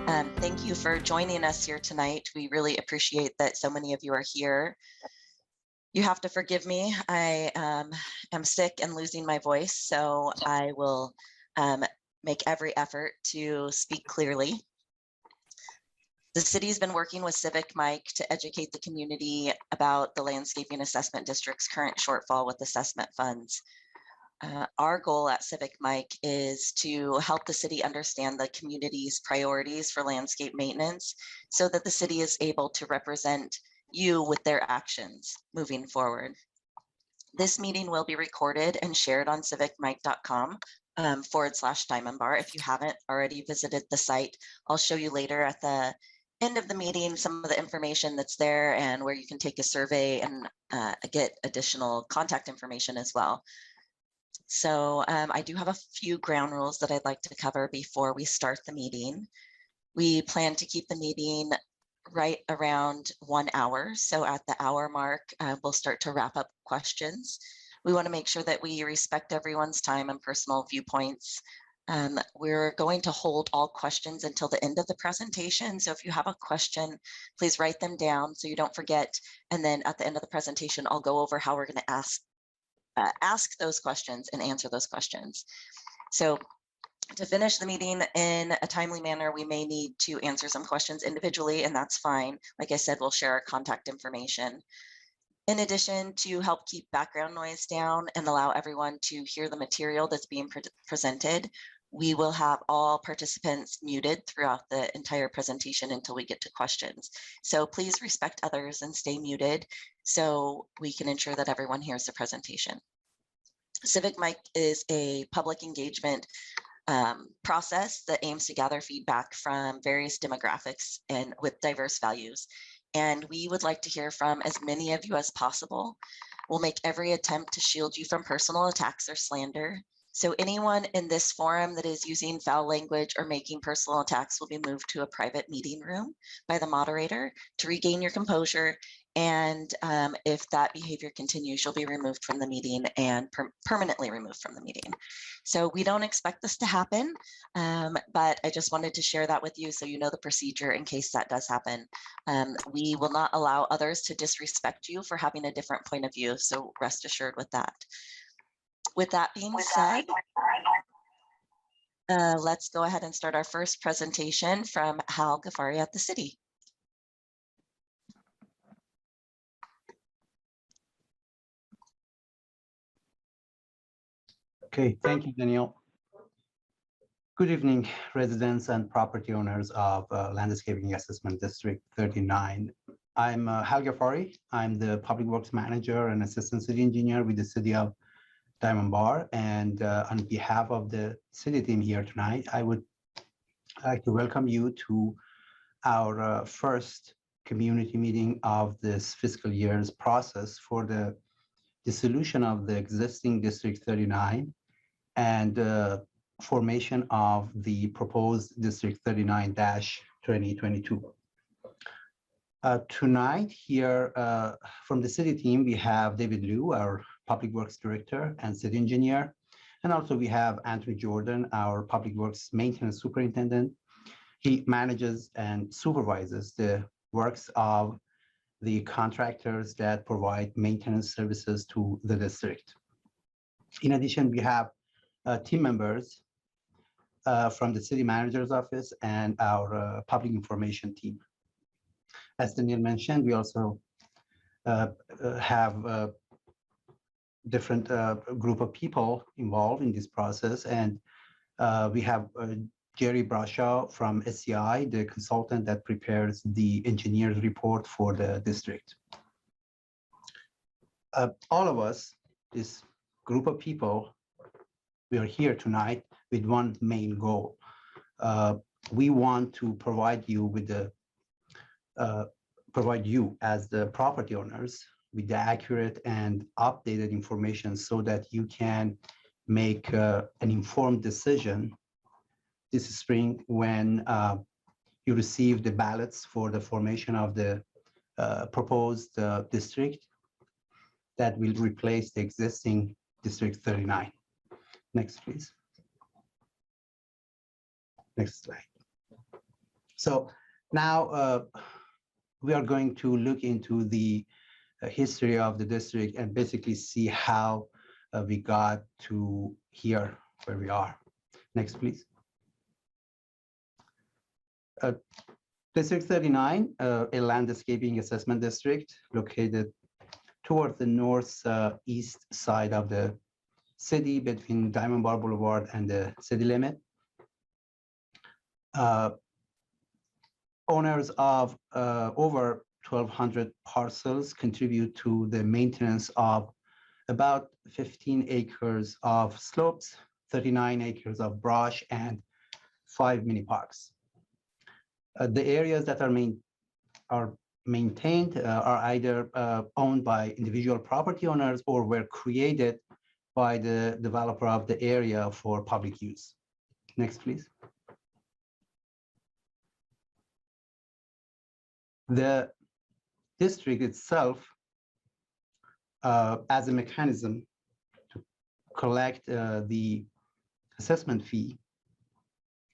Thank you for joining us here tonight. We really appreciate that so many of you are here. You have to forgive me. I am sick and losing my voice, so I will make every effort to speak clearly. The city's been working with CivicMic to educate the community about the Landscaping Assessment District's current shortfall with assessment funds. Our goal at CivicMic is to help the city understand the community's priorities for landscape maintenance so that the city is able to represent you with their actions moving forward. This meeting will be recorded and shared on civicmic.com /Diamond Bar. If you haven't already visited the site, I'll show you later at the end of the meeting some of the information that's there and where you can take a survey and get additional contact information as well. So I do have a few ground rules that I'd like to cover before we start the meeting. We plan to keep the meeting right around 1 hour. So at the hour mark, we'll start to wrap up questions. We want to make sure that we respect everyone's time and personal viewpoints. We're going to hold all questions until the end of the presentation. So if you have a question, please write them down so you don't forget. And then at the end of the presentation, I'll go over how we're going to ask those questions and answer those questions. So to finish the meeting in a timely manner, we may need to answer some questions individually, and that's fine. Like I said, we'll share our contact information. In addition, to help keep background noise down and allow everyone to hear the material that's being presented, we will have all participants muted throughout the entire presentation until we get to questions. So please respect others and stay muted so we can ensure that everyone hears the presentation. CivicMic is a public engagement process that aims to gather feedback from various demographics and with diverse values. And we would like to hear from as many of you as possible. We'll make every attempt to shield you from personal attacks or slander. So anyone in this forum that is using foul language or making personal attacks will be moved to a private meeting room by the moderator to regain your composure. And if that behavior continues, you'll be removed from the meeting and permanently removed from the meeting. So we don't expect this to happen, but I just wanted to share that with you so you know the procedure in case that does happen. We will not allow others to disrespect you for having a different point of view, so rest assured with that. With that being said, let's go ahead and start our first presentation from Hal Ghaffari at the city. Okay, thank you, Danielle. Good evening, residents and property owners of Landscaping Assessment District 39. I'm Hal Ghaffari. I'm the Public Works Manager and Assistant City Engineer with the City of Diamond Bar. And on behalf of the city team here tonight, I would like to welcome you to our first community meeting of this fiscal year's process for the dissolution of the existing District 39 and formation of the proposed District 39-2022. Tonight here from the city team, we have David Liu, our Public Works Director and City Engineer. And also we have Anthony Jordan, our Public Works Maintenance Superintendent. He manages and supervises the works of the contractors that provide maintenance services to the district. In addition, we have team members from the city manager's office and our public information team. As Daniel mentioned, we also have a different group of people involved in this process. And we have Jerry Brashaw from SCI, the consultant that prepares the engineer's report for the district. All of us, this group of people, we are here tonight with one main goal. We want to provide you with the provide you as the property owners with the accurate and updated information so that you can make an informed decision this spring when you receive the ballots for the formation of the proposed district that will replace the existing District 39. Next, please. Next slide. So now we are going to look into the history of the district and basically see how we got to here where we are. Next, please. District 39, a landscaping assessment district located towards the northeast side of the city between Diamond Bar Boulevard and the city limit. Owners of over 1,200 parcels contribute to the maintenance of about 15 acres of slopes, 39 acres of brush, and 5 mini parks. The areas that are maintained are either owned by individual property owners or were created by the developer of the area for public use. Next, please. The district itself, as a mechanism to collect the assessment fee,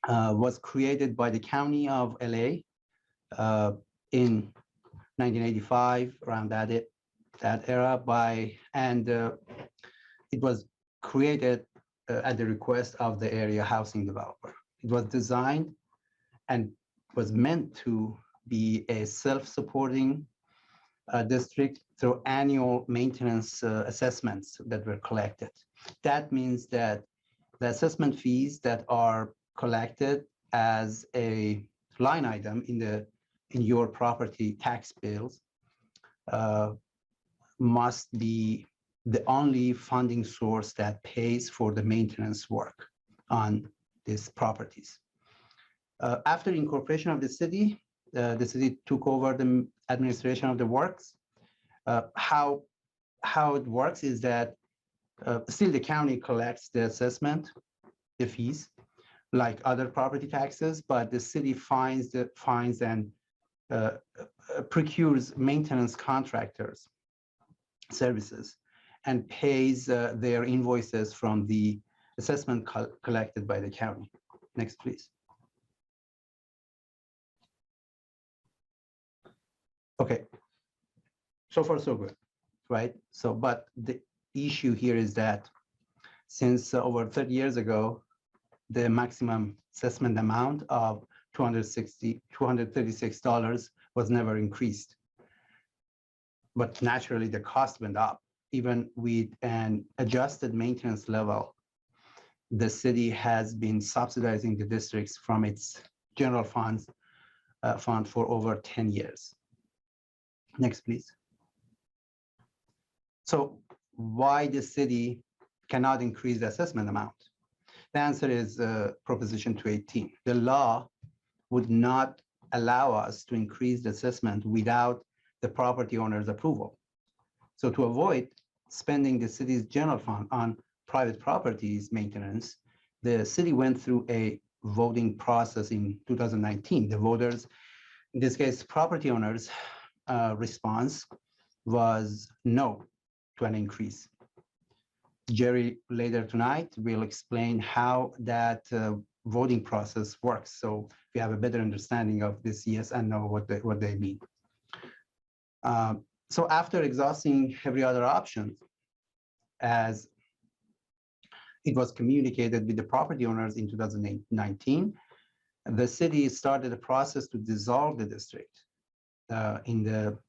was created by the County of LA in 1985, around that era, and it was created at the request of the area housing developer. It was designed and was meant to be a self-supporting district through annual maintenance assessments that were collected. That means that the assessment fees that are collected as a line item in your property tax bills must be the only funding source that pays for the maintenance work on these properties. After incorporation of the city took over the administration of the works. How it works is that still the county collects the assessment, the fees, like other property taxes, but the city finds and procures maintenance contractors services and pays their invoices from the assessment collected by the county. Next, please. Okay, so far so good, right? So, but the issue here is that since over 30 years ago, the maximum assessment amount of $236 was never increased. But naturally, the cost went up. Even with an adjusted maintenance level, the city has been subsidizing the districts from its general fund for over 10 years. Next, please. So why the city cannot increase the assessment amount? The answer is Proposition 218. The law would not allow us to increase the assessment without the property owner's approval. So to avoid spending the city's general fund on private properties maintenance, the city went through a voting process in 2019. The voters, in this case, property owners, response was no to an increase. Jerry later tonight will explain how that voting process works, so we have a better understanding of this yes and no, what they mean. So after exhausting every other option, as it was communicated with the property owners in 2019, the city started a process to dissolve the district in the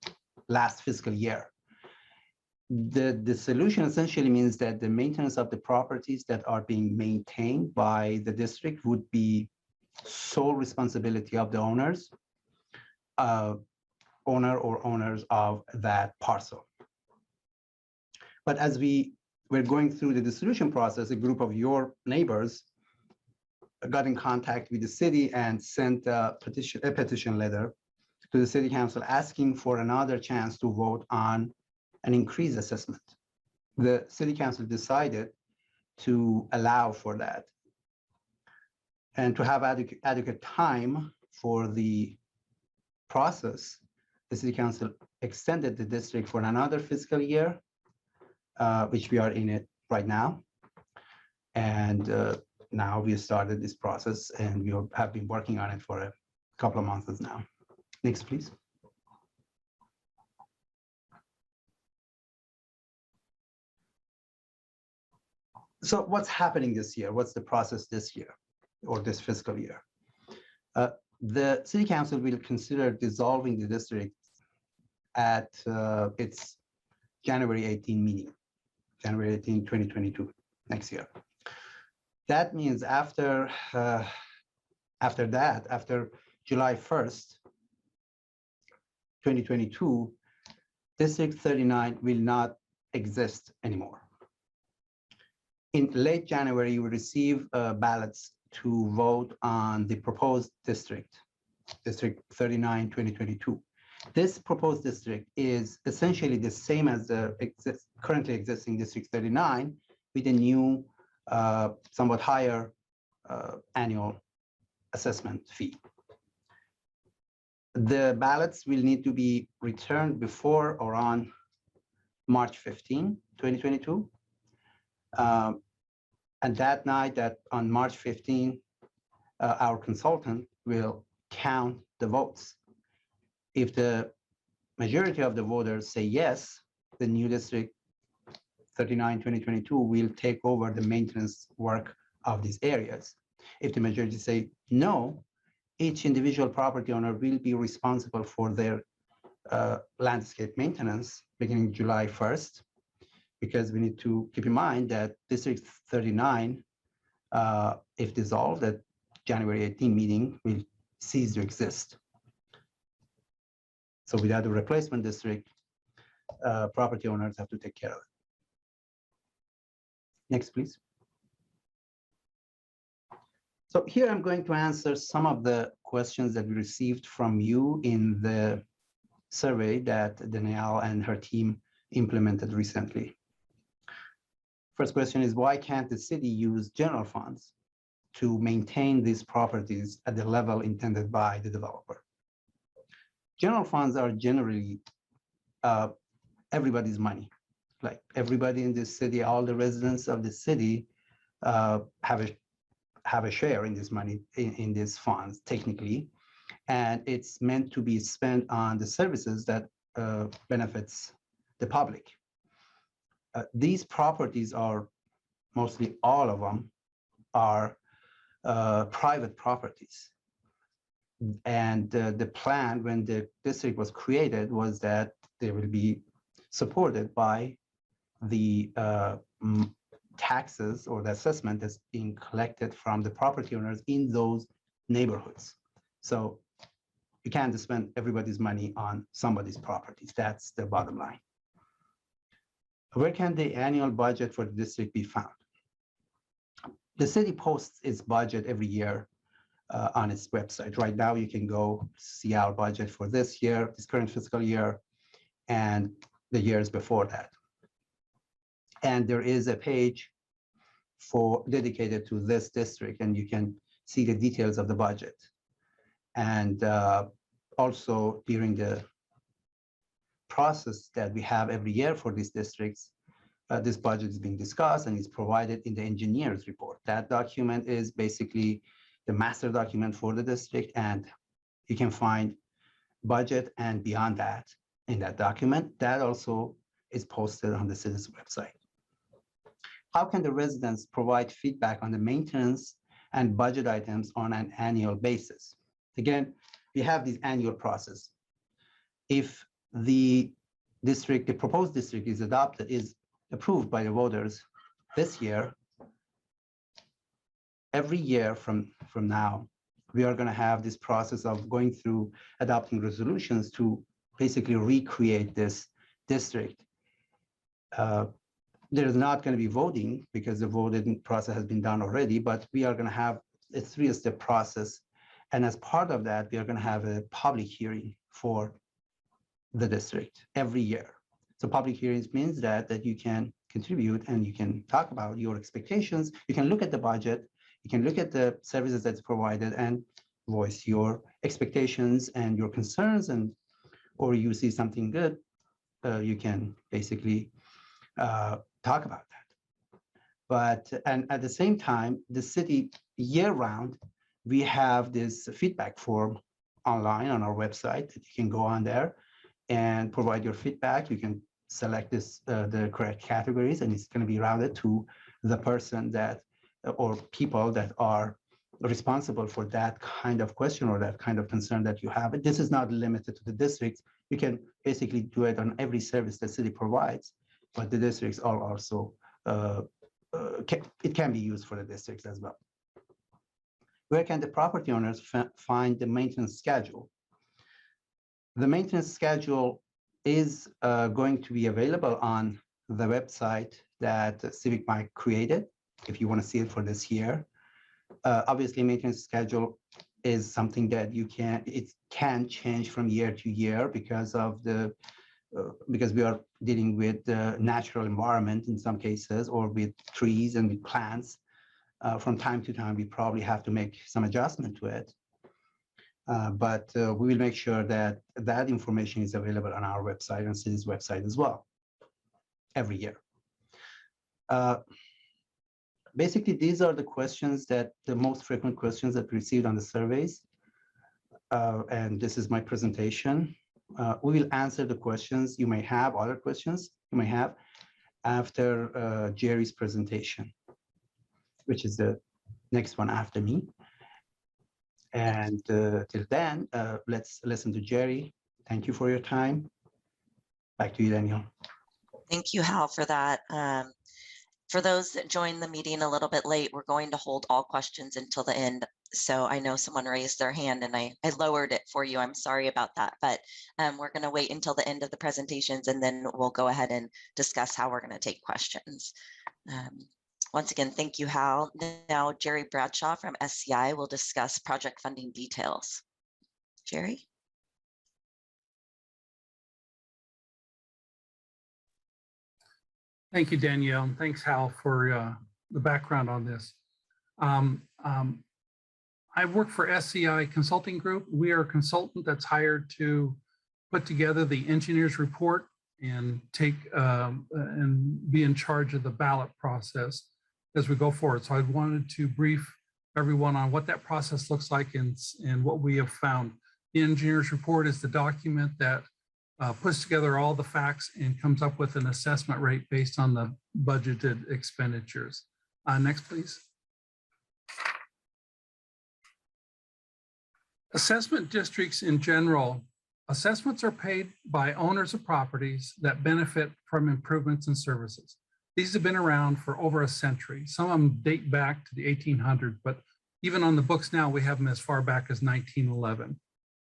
last fiscal year. The dissolution essentially means that the maintenance of the properties that are being maintained by the district would be sole responsibility of the owners, owner or owners of that parcel. But as we were going through the dissolution process, a group of your neighbors got in contact with the city and sent a petition letter to the city council asking for another chance to vote on an increased assessment. The city council decided to allow for that. And to have adequate time for the process, the city council extended the district for another fiscal year, which we are in it right now. And now we started this process and we have been working on it for couple of months now. Next, please. So what's happening this year? What's the process this year or this fiscal year? The city council will consider dissolving the district at its January 18 meeting, January 18, 2022, next year. That means after July 1st, 2022, District 39 will not exist anymore. In late January, you will receive ballots to vote on the proposed district, District 39, 2022. This proposed district is essentially the same as the currently existing District 39 with a new, somewhat higher annual assessment fee. The ballots will need to be returned before or on March 15, 2022. And that night, on March 15, our consultant will count the votes. If the majority of the voters say yes, the new District 39, 2022 will take over the maintenance work of these areas. If the majority say no, each individual property owner will be responsible for their landscape maintenance beginning July 1st, because we need to keep in mind that District 39, if dissolved at January 18 meeting, will cease to exist. So without a replacement district, property owners have to take care of it. Next, please. So here I'm going to answer some of the questions that we received from you in the survey that Danielle and her team implemented recently. First question is, why can't the city use general funds to maintain these properties at the level intended by the developer? General funds are generally everybody's money. Like everybody in this city, all the residents of the city have a share in this money, in these funds, technically. And it's meant to be spent on the services that benefits the public. These properties are, mostly all of them, are private properties. And the plan when the district was created was that they will be supported by the taxes or the assessment that's being collected from the property owners in those neighborhoods. So you can't spend everybody's money on somebody's properties. That's the bottom line. Where can the annual budget for the district be found? The city posts its budget every year on its website. Right now, you can go see our budget for this year, this current fiscal year, and the years before that. And there is a page dedicated to this district, and you can see the details of the budget. And also during the process that we have every year for these districts, this budget is being discussed and is provided in the engineer's report. That document is basically the master document for the district, and you can find budget and beyond that in that document. That also is posted on the city's website. How can the residents provide feedback on the maintenance and budget items on an annual basis? Again, we have this annual process. If the district, the proposed district is adopted, is approved by the voters this year, every year from now, we are going to have this process of going through adopting resolutions to basically recreate this district. There is not going to be voting because the voting process has been done already, but we are going to have a three-step process. And as part of that, we are going to have a public hearing for the district every year. So public hearings means that you can contribute and you can talk about your expectations. You can look at the budget, you can look at the services that's provided and voice your expectations and your concerns, and or you see something good, you can basically talk about that. And at the same time, the city year round, we have this feedback form online on our website. You can go on there and provide your feedback. You can select the correct categories, and it's going to be routed to the person that or people that are responsible for that kind of question or that kind of concern that you have. This is not limited to the districts. You can basically do it on every service the city provides, but the districts are also, it can be used for the districts as well. Where can the property owners find the maintenance schedule? The maintenance schedule is going to be available on the website that CivicMic created, if you want to see it for this year. Obviously, maintenance schedule is something that it can change from year to year because of because we are dealing with the natural environment in some cases, or with trees and with plants. From time to time, we probably have to make some adjustment to it. But we will make sure that that information is available on our website and city's website as well every year. Basically, these are the questions the most frequent questions that we received on the surveys. And this is my presentation. We will answer the questions you may have, other questions you may have after Jerry's presentation, which is the next one after me. And till then, let's listen to Jerry. Thank you for your time. Back to you, Daniel. Thank you, Hal, for that. For those that joined the meeting a little bit late, we're going to hold all questions until the end. So I know someone raised their hand and I lowered it for you. I'm sorry about that, but we're going to wait until the end of the presentations, and then we'll go ahead and discuss how we're going to take questions. Once again, thank you, Hal. Now, Jerry Bradshaw from SCI will discuss project funding details. Jerry? Thank you, Danielle. Thanks, Hal, for the background on this. I work for SCI Consulting Group. We are a consultant that's hired to put together the engineer's report and and be in charge of the ballot process as we go forward. So I wanted to brief everyone on what that process looks like and what we have found. The engineer's report is the document that puts together all the facts and comes up with an assessment rate based on the budgeted expenditures. Next, please. Assessment districts in general, assessments are paid by owners of properties that benefit from improvements and services. These have been around for over a century. Some of them date back to the 1800s, but even on the books now, we have them as far back as 1911.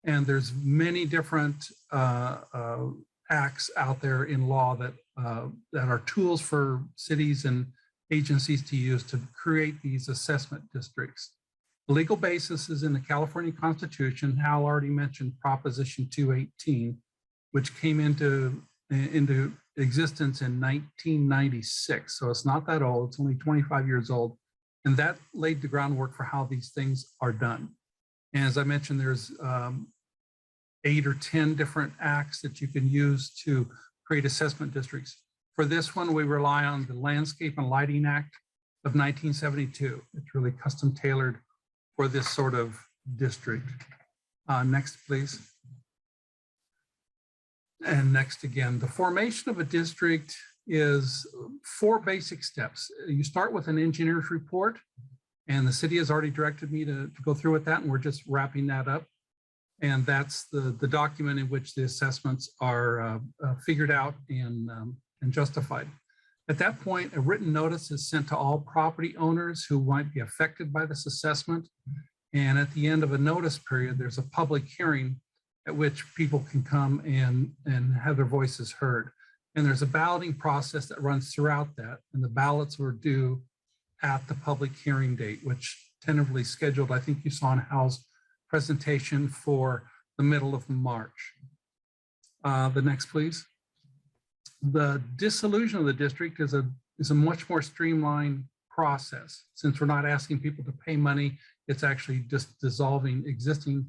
And there's many different acts out there in law that are tools for cities and agencies to use to create these assessment districts. The legal basis is in the California Constitution. Hal already mentioned Proposition 218, which came into existence in 1996. So it's not that old, it's only 25 years old. And that laid the groundwork for how these things are done. And as I mentioned, there's 8 or 10 different acts that you can use to create assessment districts. For this one, we rely on the Landscape and Lighting Act of 1972. It's really custom tailored for this sort of district. Next, please. And next again, the formation of a district is 4 basic steps. You start with an engineer's report, and the city has already directed me to go through with that, and we're just wrapping that up. And that's the document in which the assessments are figured out and justified. At that point, a written notice is sent to all property owners who might be affected by this assessment. And at the end of a notice period, there's a public hearing at which people can come and have their voices heard. And there's a balloting process that runs throughout that. And the ballots were due at the public hearing date, which tentatively scheduled, I think you saw in Hal's presentation, for the middle of March. The next, please. The dissolution of the district is a much more streamlined process. Since we're not asking people to pay money, it's actually just dissolving existing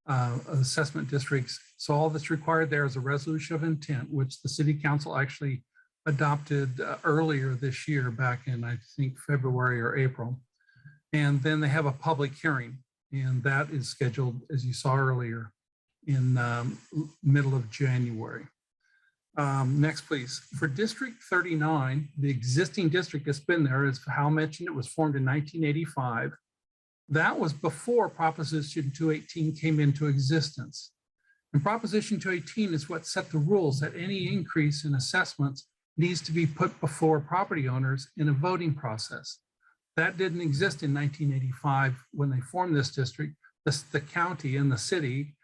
assessment districts. So all that's required there is a resolution of intent, which the city council actually adopted earlier this year, back in, I think, February or April. And then they have a public hearing, and that is scheduled, as you saw earlier, in middle of January. Next, please. For District 39, the existing district that's been there, as Hal mentioned, it was formed in 1985. That was before Proposition 218 came into existence. And Proposition 218 is what set the rules that any increase in assessments needs to be put before property owners in a voting process. That didn't exist in 1985 when they formed this district. The county and the city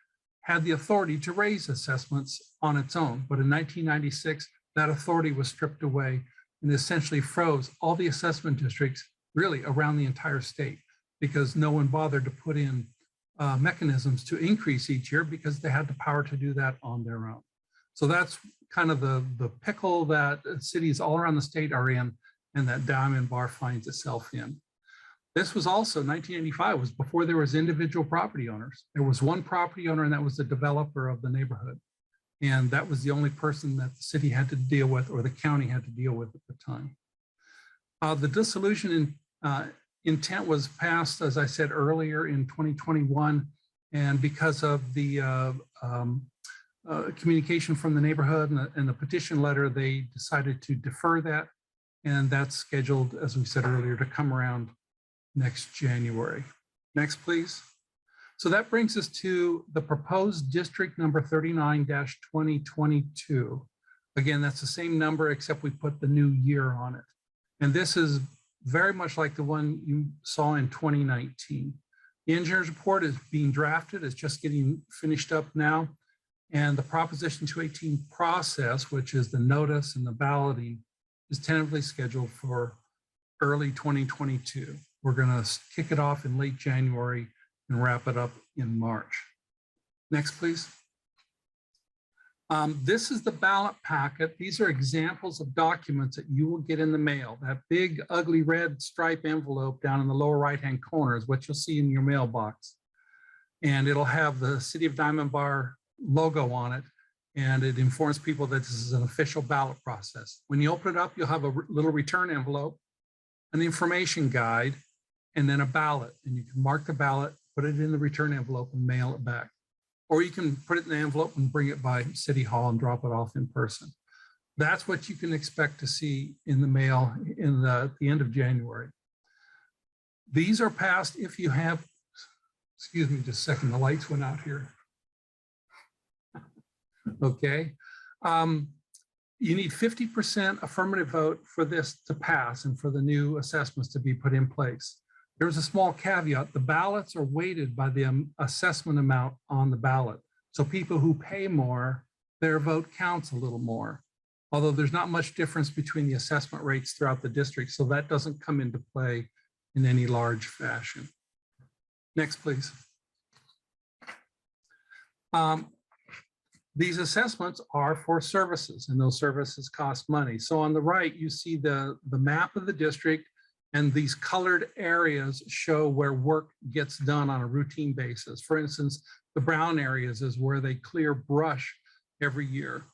had the authority to raise assessments on its own. But in 1996, that authority was stripped away and essentially froze all the assessment districts really around the entire state, because no one bothered to put in mechanisms to increase each year because they had the power to do that on their own. So that's kind of the pickle that cities all around the state are in and that Diamond Bar finds itself in. This was also 1985, was before there was individual property owners. There was one property owner, and that was the developer of the neighborhood. And that was the only person that the city had to deal with, or the county had to deal with at the time. The dissolution intent was passed, as I said earlier, in 2021. And because of the communication from the neighborhood and the petition letter, they decided to defer that. And that's scheduled, as we said earlier, to come around next January. Next, please. So that brings us to the proposed district number 39-2022. Again, that's the same number, except we put the new year on it. And this is very much like the one you saw in 2019. The engineer's report is being drafted. It's just getting finished up now. And the Proposition 218 process, which is the notice and the balloting, is tentatively scheduled for early 2022. We're going to kick it off in late January and wrap it up in March. Next, please. This is the ballot packet. These are examples of documents that you will get in the mail. That big, ugly red stripe envelope down in the lower right-hand corner is what you'll see in your mailbox. And it'll have the City of Diamond Bar logo on it. And it informs people that this is an official ballot process. When you open it up, you'll have a little return envelope, an information guide, and then a ballot. And you can mark the ballot, put it in the return envelope, and mail it back. Or you can put it in the envelope and bring it by City Hall and drop it off in person. That's what you can expect to see in the mail in the end of January. These are passed if you have, excuse me just a second, the lights went out here. Okay. You need 50% affirmative vote for this to pass and for the new assessments to be put in place. There's a small caveat. The ballots are weighted by the assessment amount on the ballot. So people who pay more, their vote counts a little more, although there's not much difference between the assessment rates throughout the district. So that doesn't come into play in any large fashion. Next, please. These assessments are for services, and those services cost money. So on the right, you see the map of the district, and these colored areas show where work gets done on a routine basis. For instance, the brown areas is where they clear brush every year.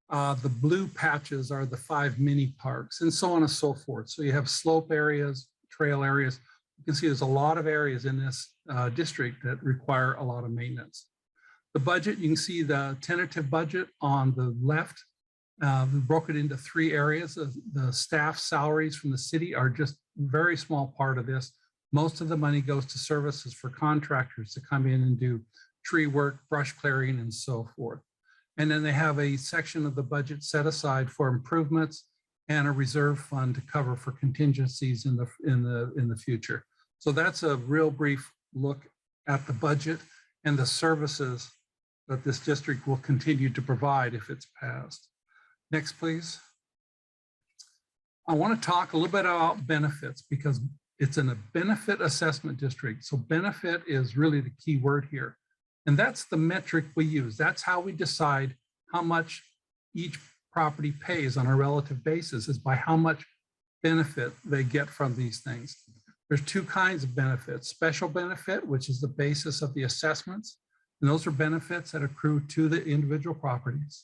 The blue patches are the 5 mini parks, and so on and so forth. So you have slope areas, trail areas. You can see there's a lot of areas in this district that require a lot of maintenance. The budget, you can see the tentative budget on the left. We broke it into 3 areas. The staff salaries from the city are just a very small part of this. Most of the money goes to services for contractors to come in and do tree work, brush clearing, and so forth. And then they have a section of the budget set aside for improvements and a reserve fund to cover for contingencies in the future. So that's a real brief look at the budget and the services that this district will continue to provide if it's passed. Next, please. I want to talk a little bit about benefits because it's in a benefit assessment district. So benefit is really the key word here. And that's the metric we use. That's how we decide how much each property pays on a relative basis, is by how much benefit they get from these things. There's 2 kinds of benefits: special benefit, which is the basis of the assessments. And those are benefits that accrue to the individual properties.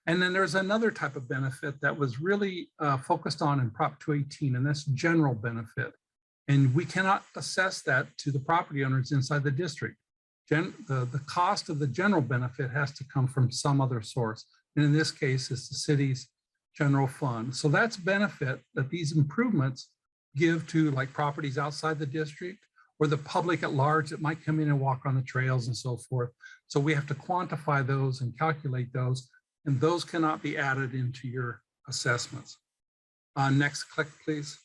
And then there's another type of benefit that was really focused on in Prop 218, and that's general benefit. And we cannot assess that to the property owners inside the district. the cost of the general benefit has to come from some other source. And in this case, it's the city's general fund. So that's benefit that these improvements give to like properties outside the district or the public at large that might come in and walk on the trails and so forth. So we have to quantify those and calculate those, and those cannot be added into your assessments. Next click, please.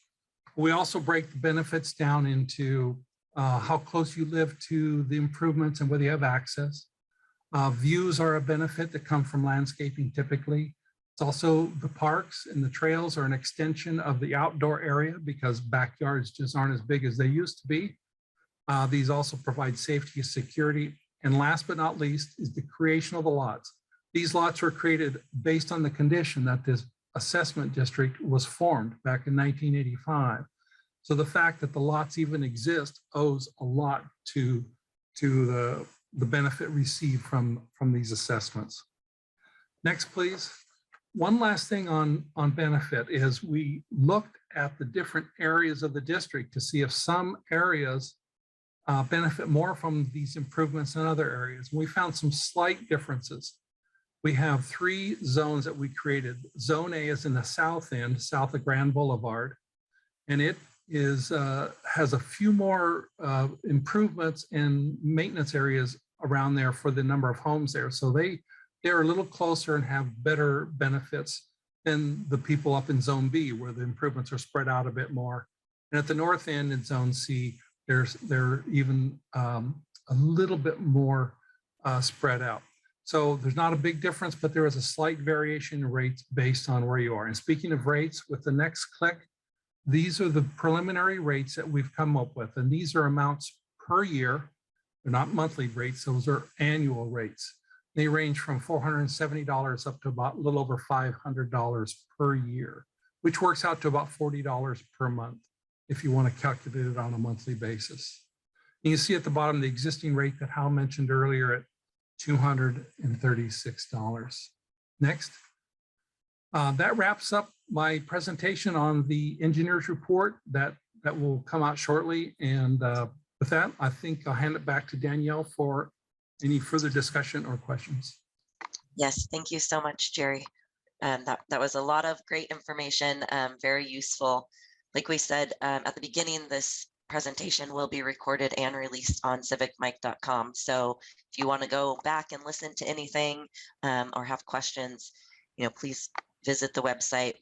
We also break the benefits down into how close you live to the improvements and whether you have access. Views are a benefit that come from landscaping typically. It's also the parks and the trails are an extension of the outdoor area because backyards just aren't as big as they used to be. These also provide safety and security. And last but not least is the creation of the lots. These lots were created based on the condition that this assessment district was formed back in 1985. So the fact that the lots even exist owes a lot to the benefit received from these assessments. Next, please. One last thing on benefit is we looked at the different areas of the district to see if some areas benefit more from these improvements than other areas. We found some slight differences. We have 3 zones that we created. Zone A is in the south end, south of Grand Boulevard, and it is has a few more improvements and maintenance areas around there for the number of homes there. So they're a little closer and have better benefits than the people up in Zone B, where the improvements are spread out a bit more. And at the north end in Zone C, they're even a little bit more spread out. So there's not a big difference, but there is a slight variation in rates based on where you are. And speaking of rates, with the next click, these are the preliminary rates that we've come up with. And these are amounts per year. They're not monthly rates, those are annual rates. They range from $470 up to about a little over $500 per year, which works out to about $40 per month if you want to calculate it on a monthly basis. And you see at the bottom the existing rate that Hal mentioned earlier at $236. Next. That wraps up my presentation on the engineer's report that will come out shortly. And with that, I think I'll hand it back to Danielle for any further discussion or questions. Yes, thank you so much, Jerry. That was a lot of great information, very useful. Like we said at the beginning, this presentation will be recorded and released on CivicMic.com. So if you want to go back and listen to anything or have questions, please visit the website.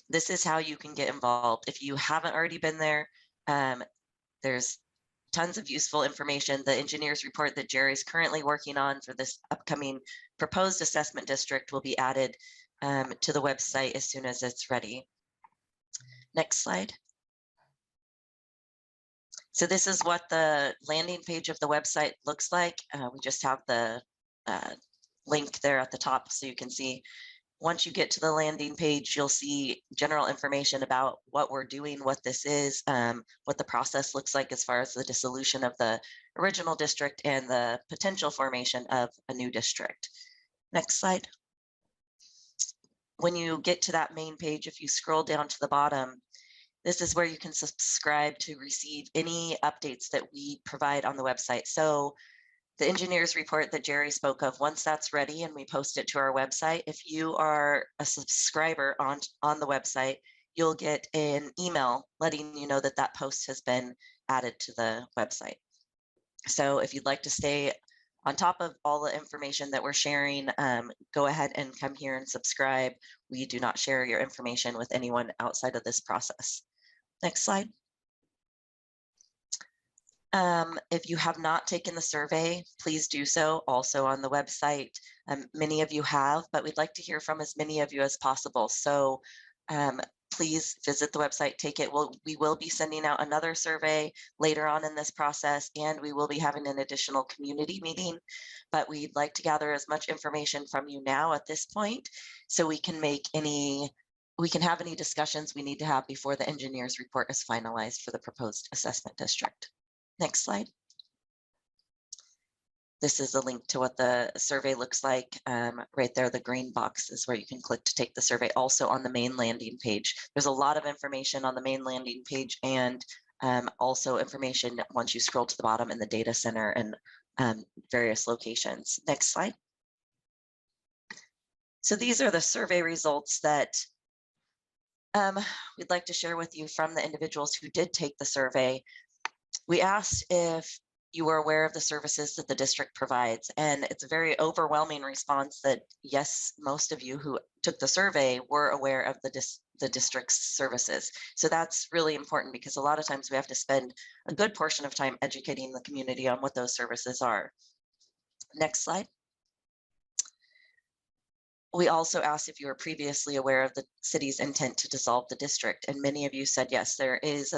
This is how you can get involved. If you haven't already been there, there's tons of useful information. The engineer's report that Jerry's currently working on for this upcoming proposed assessment district will be added to the website as soon as it's ready. Next slide. So this is what the landing page of the website looks like. We just have the link there at the top so you can see. Once you get to the landing page, you'll see general information about what we're doing, what this is, what the process looks like as far as the dissolution of the original district and the potential formation of a new district. Next slide. When you get to that main page, if you scroll down to the bottom, this is where you can subscribe to receive any updates that we provide on the website. So the engineer's report that Jerry spoke of, once that's ready and we post it to our website, if you are a subscriber on the website, you'll get an email letting you know that that post has been added to the website. So if you'd like to stay on top of all the information that we're sharing, go ahead and come here and subscribe. We do not share your information with anyone outside of this process. Next slide. If you have not taken the survey, please do so also on the website. Many of you have, but we'd like to hear from as many of you as possible. So please visit the website, take it. We will be sending out another survey later on in this process, and we will be having an additional community meeting, but we'd like to gather as much information from you now at this point so we can have any discussions we need to have before the engineer's report is finalized for the proposed assessment district. Next slide. This is a link to what the survey looks like. Right there, the green box is where you can click to take the survey. Also on the main landing page. There's a lot of information on the main landing page and also information once you scroll to the bottom in the data center and various locations. Next slide. So these are the survey results that we'd like to share with you from the individuals who did take the survey. We asked if you were aware of the services that the district provides, and it's a very overwhelming response that yes, most of you who took the survey were aware of the district's services. So that's really important because a lot of times we have to spend a good portion of time educating the community on what those services are. Next slide. We also asked if you were previously aware of the city's intent to dissolve the district, and many of you said yes. There is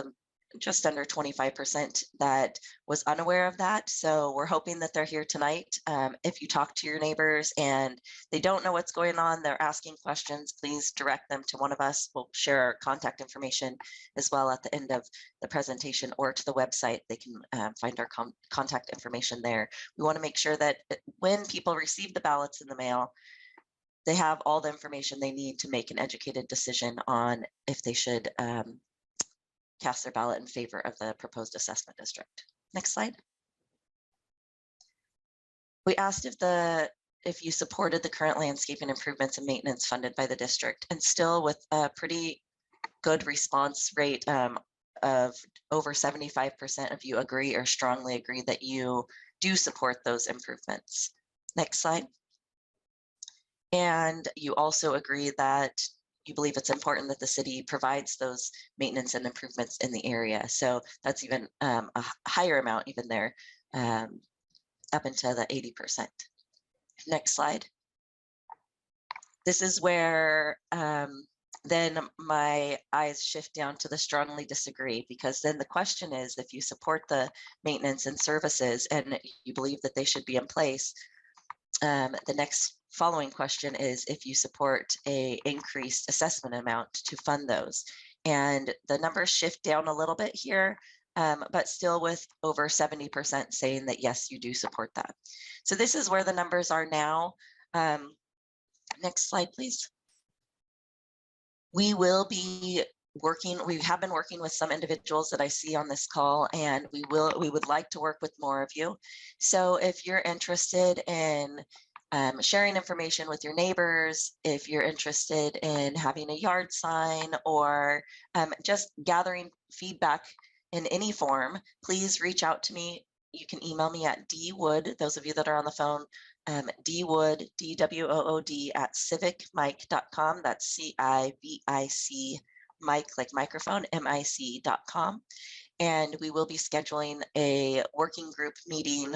just under 25% that was unaware of that. So we're hoping that they're here tonight. If you talk to your neighbors and they don't know what's going on, they're asking questions, please direct them to one of us. We'll share our contact information as well at the end of the presentation, or to the website. They can find our contact information there. We want to make sure that when people receive the ballots in the mail, they have all the information they need to make an educated decision on if they should cast their ballot in favor of the proposed assessment district. Next slide. We asked if you supported the current landscaping improvements and maintenance funded by the district, and still with a pretty good response rate of over 75% of you agree or strongly agree that you do support those improvements. Next slide. And you also agree that you believe it's important that the city provides those maintenance and improvements in the area. So that's even a higher amount even there, up into the 80%. Next slide. This is where then my eyes shift down to the strongly disagree, because then the question is, if you support the maintenance and services and you believe that they should be in place, the next following question is if you support a increased assessment amount to fund those. And the numbers shift down a little bit here, but still with over 70% saying that yes, you do support that. So this is where the numbers are now. Next slide, please. We will be working, we have been working with some individuals that I see on this call, and we would like to work with more of you. So if you're interested in sharing information with your neighbors, if you're interested in having a yard sign, or just gathering feedback in any form, please reach out to me. You can email me at dwood, those of you that are on the phone, dwood, D-W-O-O-D, at civicmic.com. That's C-I-V-I-C, mic like microphone, mic.com. And we will be scheduling a working group meeting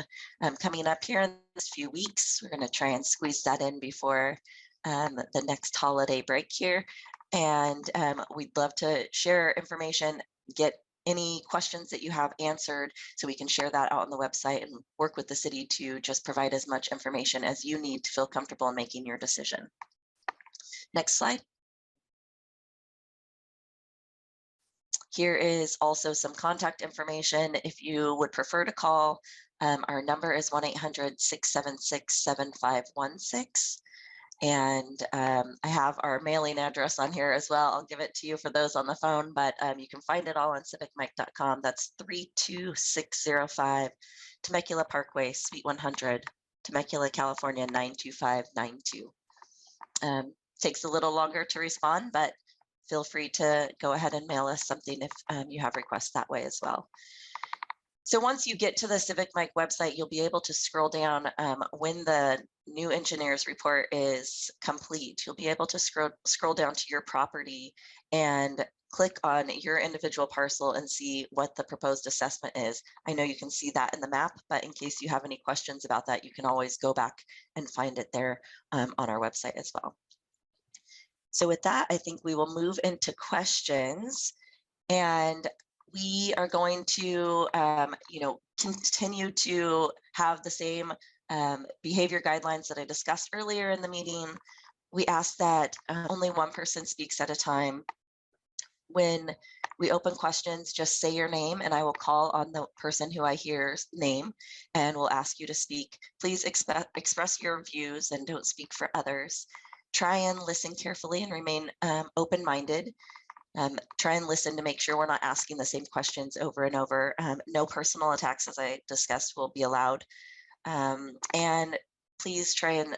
coming up here in this few weeks. We're going to try and squeeze that in before the next holiday break here. And we'd love to share information, get any questions that you have answered, so we can share that out on the website and work with the city to just provide as much information as you need to feel comfortable in making your decision. Next slide. Here is also some contact information if you would prefer to call. Our number is 1-800-676-7516. And I have our mailing address on here as well. I'll give it to you for those on the phone, but you can find it all on civicmic.com. That's 32605 Temecula Parkway, Suite 100, Temecula, California, 92592. Takes a little longer to respond, but feel free to go ahead and mail us something if you have requests that way as well. So once you get to the CivicMic website, you'll be able to scroll down when the new engineer's report is complete. You'll be able to scroll down to your property and click on your individual parcel and see what the proposed assessment is. I know you can see that in the map, but in case you have any questions about that, you can always go back and find it there on our website as well. So with that, I think we will move into questions, and we are going to, continue to have the same behavior guidelines that I discussed earlier in the meeting. We ask that only one person speaks at a time. When we open questions, just say your name and I will call on the person who I hear's name and will ask you to speak. Please express your views and don't speak for others. Try and listen carefully and remain open-minded. Try and listen to make sure we're not asking the same questions over and over. No personal attacks, as I discussed, will be allowed. And please try and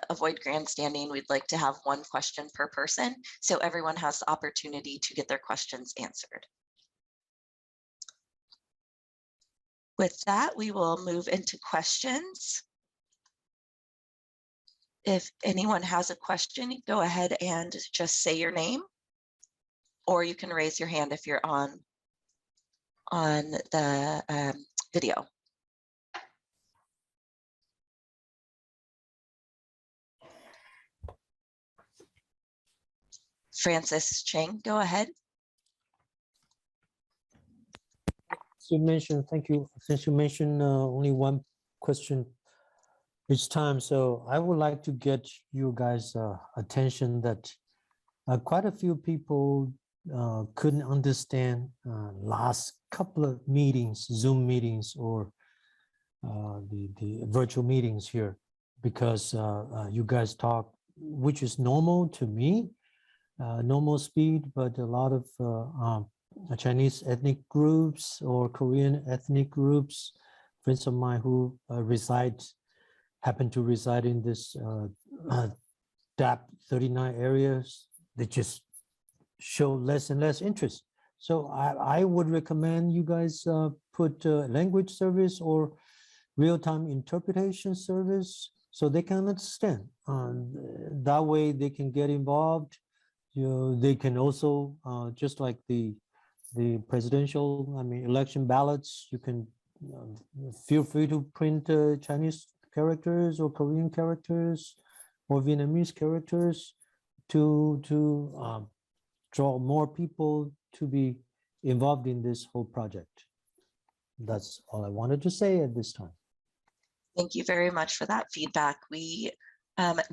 avoid grandstanding. We'd like to have one question per person, so everyone has the opportunity to get their questions answered. With that, we will move into questions. If anyone has a question, go ahead and just say your name, or you can raise your hand if you're on the video. Francis Cheng, go ahead. You mentioned, thank you. Since you mentioned only one question each time, so I would like to get you guys' attention that quite a few people couldn't understand last couple of meetings, Zoom meetings, or the virtual meetings here, because you guys talk, which is normal to me, normal speed, but a lot of Chinese ethnic groups or Korean ethnic groups, friends of mine who happen to reside in this DAP 39 areas, they just show less and less interest. So I would recommend you guys put language service or real-time interpretation service so they can understand. That way they can get involved. They can also, just like the presidential, election ballots, you can feel free to print Chinese characters or Korean characters or Vietnamese characters to draw more people to be involved in this whole project. That's all I wanted to say at this time. Thank you very much for that feedback. We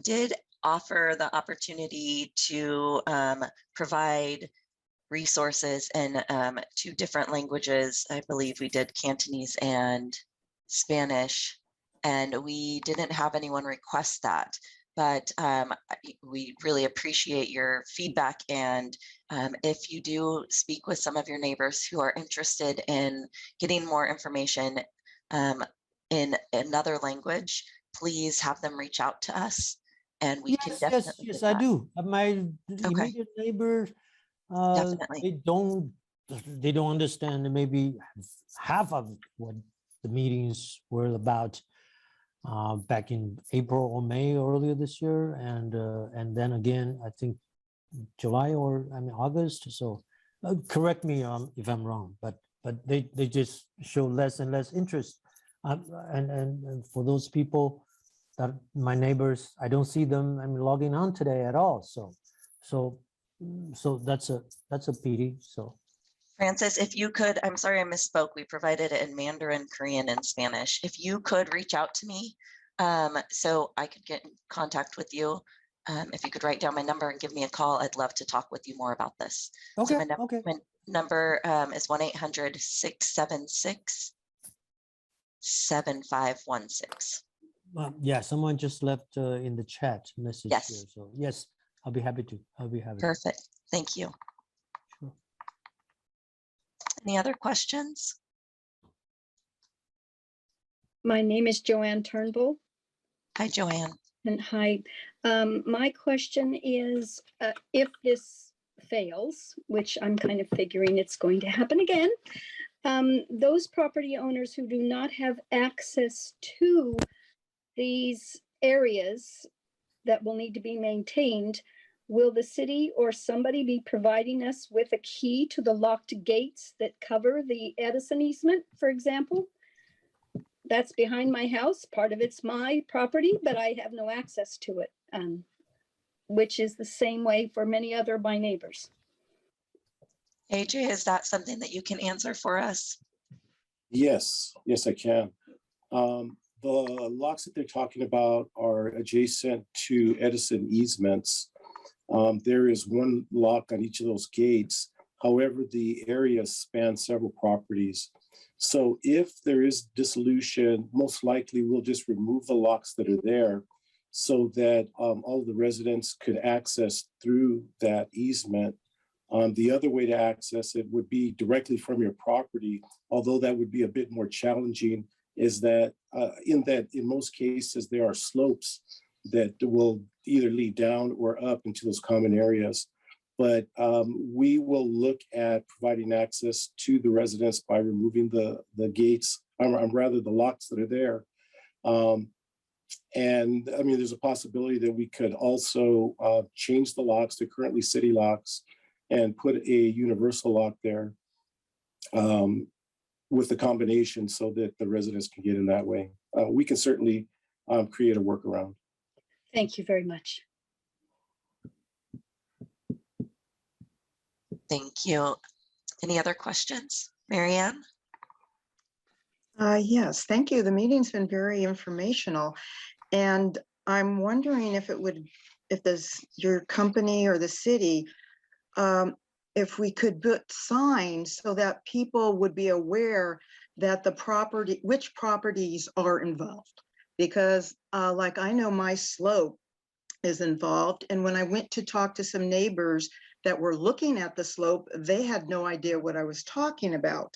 did offer the opportunity to provide resources in 2 different languages. I believe we did Cantonese and Spanish, and we didn't have anyone request that. But we really appreciate your feedback. And if you do speak with some of your neighbors who are interested in getting more information in another language, please have them reach out to us, and we can definitely. Yes, I do. My immediate neighbors, definitely. they don't understand maybe half of what the meetings were about back in April or May earlier this year, and then again I think July or August. So correct me if I'm wrong, but they just show less and less interest, and for those people that my neighbors, I don't see them logging on today at all. So that's a pity. So Francis, if you could, I'm sorry I misspoke. We provided it in Mandarin, Korean, and Spanish. If you could reach out to me so I could get in contact with you. If you could write down my number and give me a call, I'd love to talk with you more about this. Okay, So my number is 1-800-676-7516. Yeah, someone just left in the chat message Yes. here. So yes, I'll be happy to. Perfect. Thank you. Sure. Any other questions? My name is Joanne Turnbull. Hi, Joanne. And hi. My question is, if this fails, which I'm kind of figuring it's going to happen again, those property owners who do not have access to these areas that will need to be maintained, will the city or somebody be providing us with a key to the locked gates that cover the Edison easement, for example? That's behind my house. Part of it's my property, but I have no access to it, which is the same way for many other of my neighbors. AJ, is that something that you can answer for us? Yes, I can. The locks that they're talking about are adjacent to Edison easements. There is one lock on each of those gates. However, the area spans several properties. So if there is dissolution, most likely we'll just remove the locks that are there so that all the residents could access through that easement. The other way to access it would be directly from your property, although that would be a bit more challenging is that in most cases, there are slopes that will either lead down or up into those common areas. But we will look at providing access to the residents by removing the gates, rather the locks that are there. And I mean, there's a possibility that we could also change the locks to currently city locks and put a universal lock there with the combination so that the residents can get in that way. We can certainly create a workaround. Thank you very much. Thank you. Any other questions? Marianne? Yes, thank you. The meeting's been very informational. And I'm wondering if your company or the city, if we could put signs so that people would be aware that which properties are involved. Because like I know my slope is involved. And when I went to talk to some neighbors that were looking at the slope, they had no idea what I was talking about.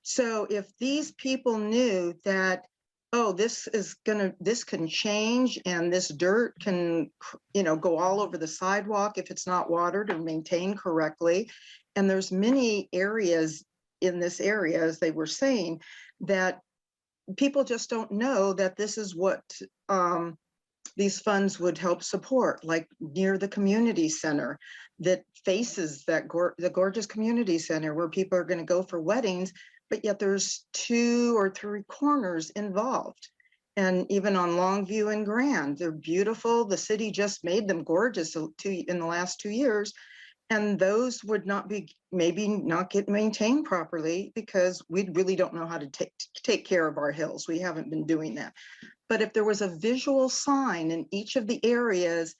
So if these people knew that, oh, this can change and this dirt can, go all over the sidewalk if it's not watered or maintained correctly. And there's many areas in this area, as they were saying, that people just don't know that this is what these funds would help support, like near the community center that faces the gorgeous community center where people are going to go for weddings, but yet there's 2 or 3 corners involved. And even on Longview and Grand, they're beautiful. The city just made them gorgeous in the last 2 years. And those would maybe not get maintained properly because we really don't know how to take care of our hills. We haven't been doing that. But if there was a visual sign in each of the areas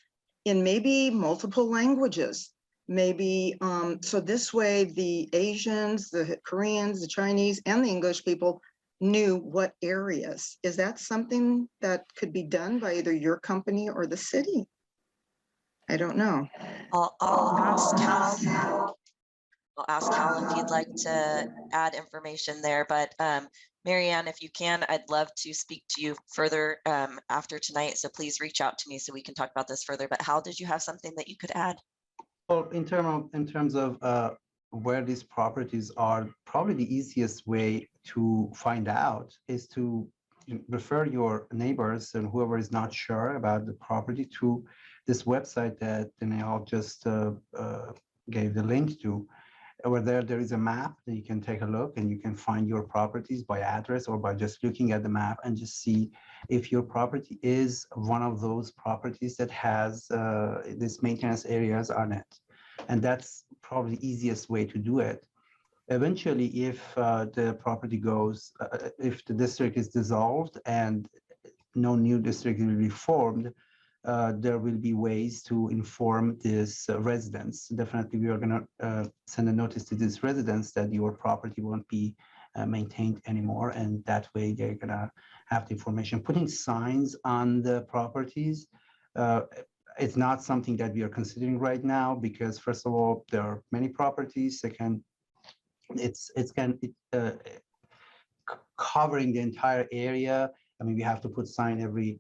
in maybe multiple languages, maybe, so this way the Asians, the Koreans, the Chinese, and the English people knew what areas. Is that something that could be done by either your company or the city? I don't know. I'll ask Hal. I'll ask Hal if you'd like to add information there, but Marianne, if you can, I'd love to speak to you further after tonight. So please reach out to me so we can talk about this further. But Hal, did you have something that you could add? Well, in terms of where these properties are, probably the easiest way to find out is to refer your neighbors and whoever is not sure about the property to this website that Danielle just gave the link to. Over there is a map that you can take a look and you can find your properties by address or by just looking at the map and just see if your property is one of those properties that has these maintenance areas on it. And that's probably the easiest way to do it. Eventually, if the property goes, if the district is dissolved and no new district will be formed, there will be ways to inform these residents. Definitely, we are going to send a notice to these residents that your property won't be maintained anymore, and that way they're going to have the information. Putting signs on the properties, it's not something that we are considering right now because, first of all, there are many properties. Second, it's covering the entire area. I mean, we have to put sign every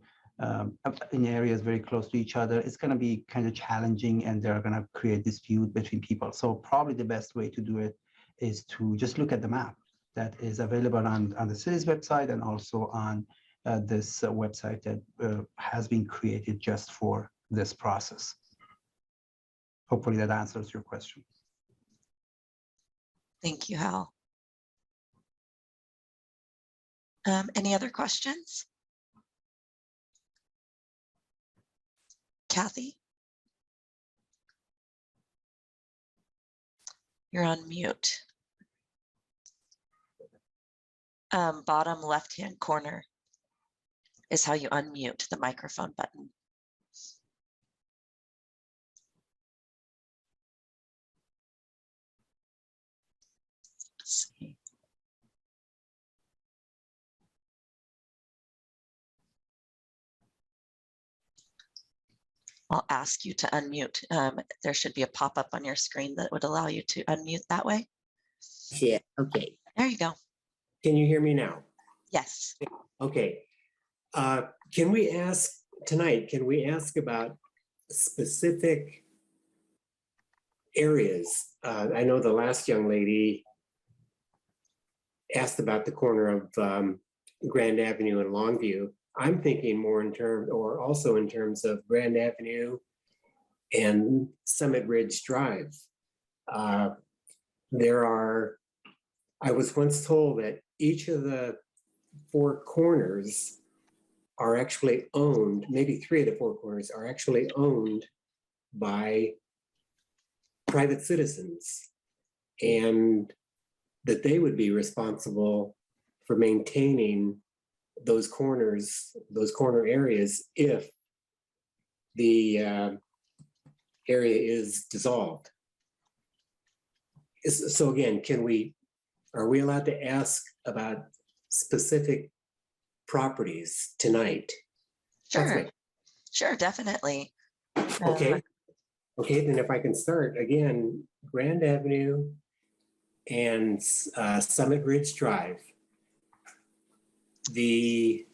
in areas very close to each other. It's going to be kind of challenging and they're going to create dispute between people. So probably the best way to do it is to just look at the map that is available on the city's website and also on this website that has been created just for this process. Hopefully that answers your question. Thank you, Hal. Any other questions? Kathy? You're on mute. Bottom left-hand corner is how you unmute the microphone button. Let's see. I'll ask you to unmute. There should be a pop-up on your screen that would allow you to unmute that way. Yeah, okay. There you go. Can you hear me now? Yes. Okay. Can we ask tonight, can we ask about specific areas? I know the last young lady asked about the corner of Grand Avenue and Longview. I'm thinking more in terms, or also in terms of Grand Avenue and Summit Ridge Drive. I was once told that each of the 4 corners are actually owned, maybe 3 of the 4 corners are actually owned by private citizens, and that they would be responsible for maintaining those corners, those corner areas, if the area is dissolved. So again, are we allowed to ask about specific properties tonight? Sure. Sure, definitely. Okay. Okay, then if I can start again, Grand Avenue and Summit Ridge Drive. The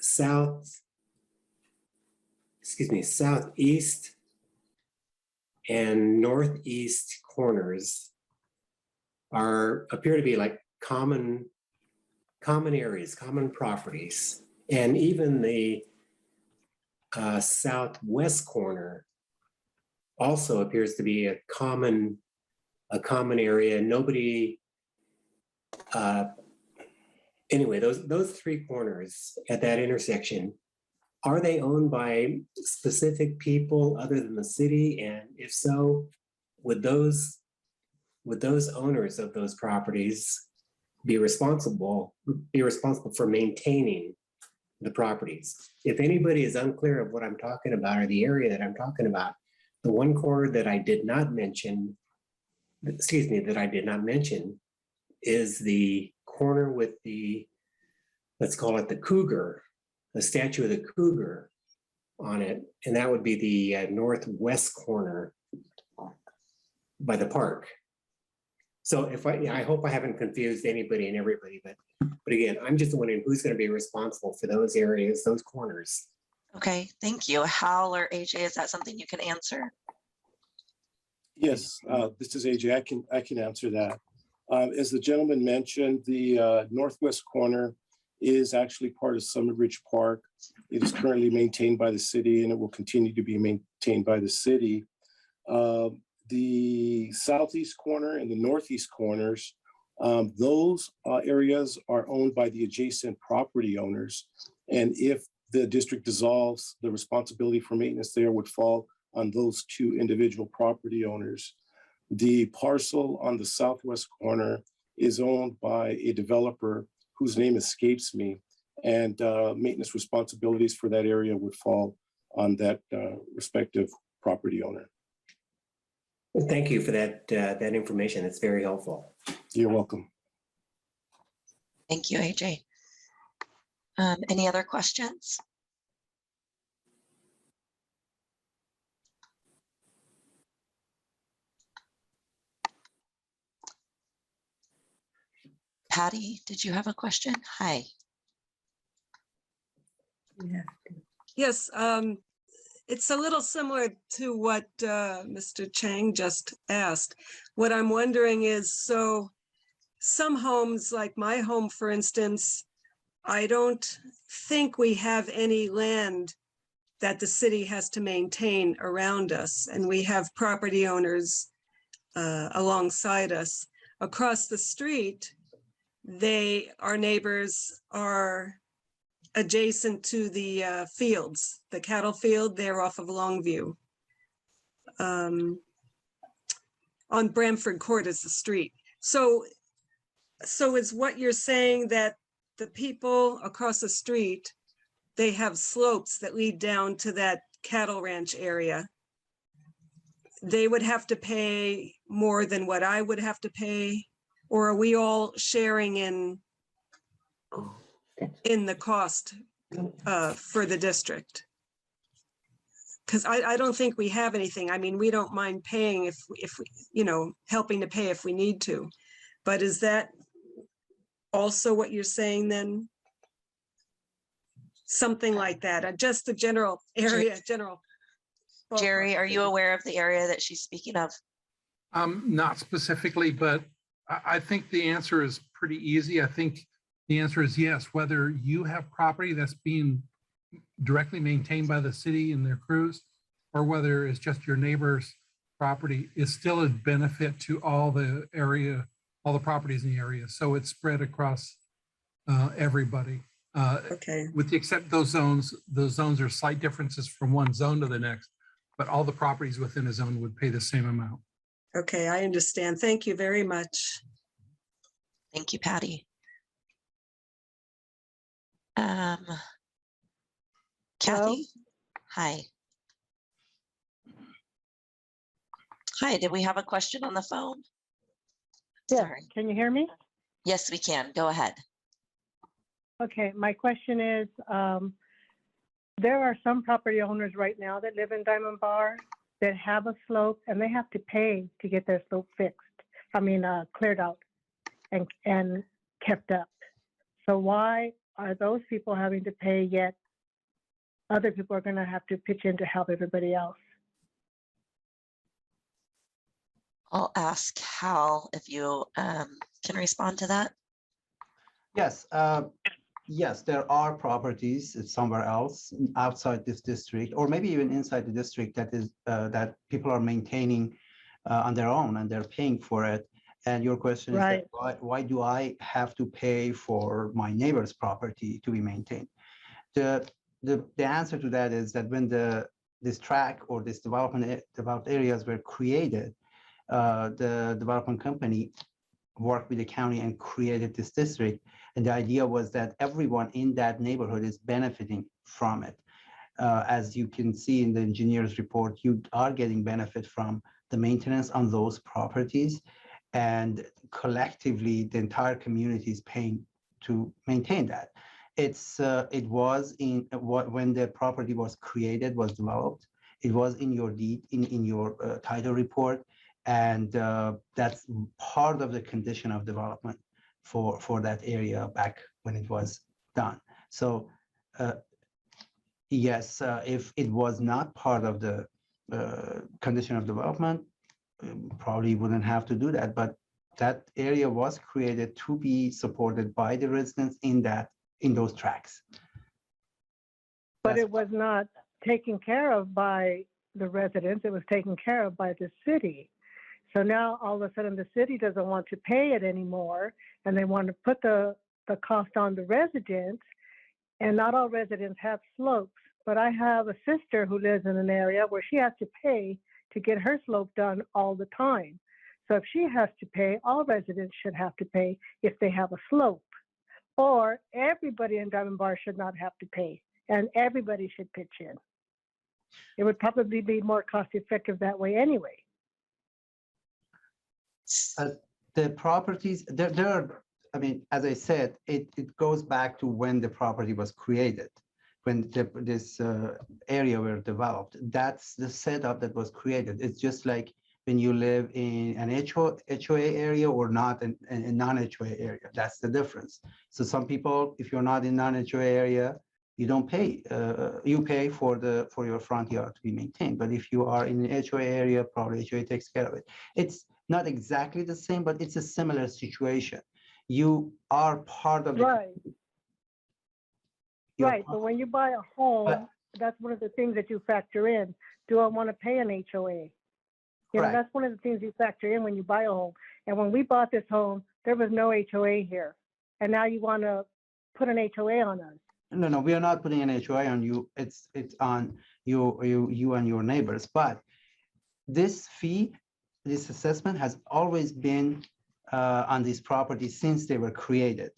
southeast and northeast corners appear to be like common areas, common properties. And even the southwest corner also appears to be a common area. Nobody, anyway, those 3 corners at that intersection, are they owned by specific people other than the city? And if so, would those owners of those properties be responsible for maintaining the properties? If anybody is unclear of what I'm talking about or the area that I'm talking about, the one corner that I did not mention, is the corner with the, let's call it the cougar, the statue of the cougar on it. And that would be the northwest corner by the park. So I hope I haven't confused anybody and everybody, but again, I'm just wondering who's going to be responsible for those areas, those corners. Okay, thank you. Hal or AJ, is that something you can answer? Yes, this is AJ. I can answer that. As the gentleman mentioned, the northwest corner is actually part of Summit Ridge Park. It is currently maintained by the city, and it will continue to be maintained by the city. The southeast corner and the northeast corners, those areas are owned by the adjacent property owners. And if the district dissolves, the responsibility for maintenance there would fall on those 2 individual property owners. The parcel on the southwest corner is owned by a developer whose name escapes me, and maintenance responsibilities for that area would fall on that respective property owner. Thank you for that information. It's very helpful. You're welcome. Thank you, AJ. Any other questions? Patty, did you have a question? Hi. Yes, it's a little similar to what Mr. Chang just asked. What I'm wondering is, so some homes, like my home, for instance, I don't think we have any land that the city has to maintain around us. And we have property owners alongside us. Across the street, our neighbors are adjacent to the fields, the cattle field. They're off of Longview. On Bramford Court is the street. So is what you're saying that the people across the street, they have slopes that lead down to that cattle ranch area? They would have to pay more than what I would have to pay? Or are we all sharing in the cost for the district? Because I don't think we have anything. I mean, we don't mind paying if we, helping to pay if we need to. But is that also what you're saying then? Something like that, just the general area, general. Jerry, ballpark. are you aware of the area that she's speaking of? Not specifically, but I think the answer is pretty easy. I think the answer is yes, whether you have property that's being directly maintained by the city and their crews, or whether it's just your neighbor's property, is still a benefit to all the area, all the properties in the area. So it's spread across everybody. Okay, With the except those zones are slight differences from one zone to the next, but all the properties within a zone would pay the same amount. okay, I understand. Thank you very much. Thank you, Patty. Kathy? Hi. Hi, did we have a question on the phone? Yeah, Sorry. can you hear me? Yes, we can. Go ahead. Okay, my question is, there are some property owners right now that live in Diamond Bar that have a slope and they have to pay to get their slope fixed. I mean, cleared out and kept up. So why are those people having to pay yet other people are going to have to pitch in to help everybody else? I'll ask Hal if you can respond to that. Yes, yes, there are properties somewhere else outside this district, or maybe even inside the district that is that people are maintaining on their own and they're paying for it. And your question is that why do I have to pay for my neighbor's property to be maintained? The answer to that is that when this tract or this developed areas were created, the development company worked with the county and created this district. And the idea was that everyone in that neighborhood is benefiting from it. As you can see in the engineer's report, you are getting benefit from the maintenance on those properties. And collectively, the entire community is paying to maintain that. It was in when the property was created, was developed, it was in your deed, in your title report. And that's part of the condition of development for that area back when it was done. So yes, if it was not part of the condition of development, probably wouldn't have to do that. But that area was created to be supported by the residents in those tracts. But it was not taken care of by the residents. It was taken care of by the city. So now all of a sudden the city doesn't want to pay it anymore, and they want to put the cost on the residents. And not all residents have slopes, but I have a sister who lives in an area where she has to pay to get her slope done all the time. So if she has to pay, all residents should have to pay if they have a slope. Or everybody in Diamond Bar should not have to pay, and everybody should pitch in. It would probably be more cost effective that way anyway. The properties, there are, I mean, as I said, it goes back to when the property was created, when this area were developed. That's the setup that was created. It's just like when you live in an HOA area or not in a non-HOA area. That's the difference. So some people, if you're not in non-HOA area, you don't pay. You pay for your front yard to be maintained. But if you are in an HOA area, probably HOA takes care of it. It's not exactly the same, but it's a similar situation. You are part of the right. But when you buy a home, that's one of the things that you factor in. Do I want to pay an HOA? You know, that's one of the things you factor in when you buy a home. And when we bought this home, there was no HOA here. And now you want to put an HOA on us. No, we are not putting an HOA on you. It's on you and your neighbors. But this fee, this assessment has always been on these properties since they were created.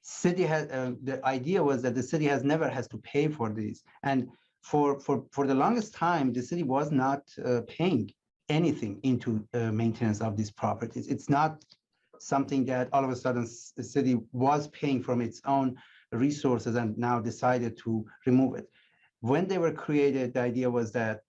City has the idea was that the city never has to pay for these, and for the longest time, the city was not paying anything into maintenance of these properties. It's not something that all of a sudden the city was paying from its own resources and now decided to remove it. When they were created, the idea was that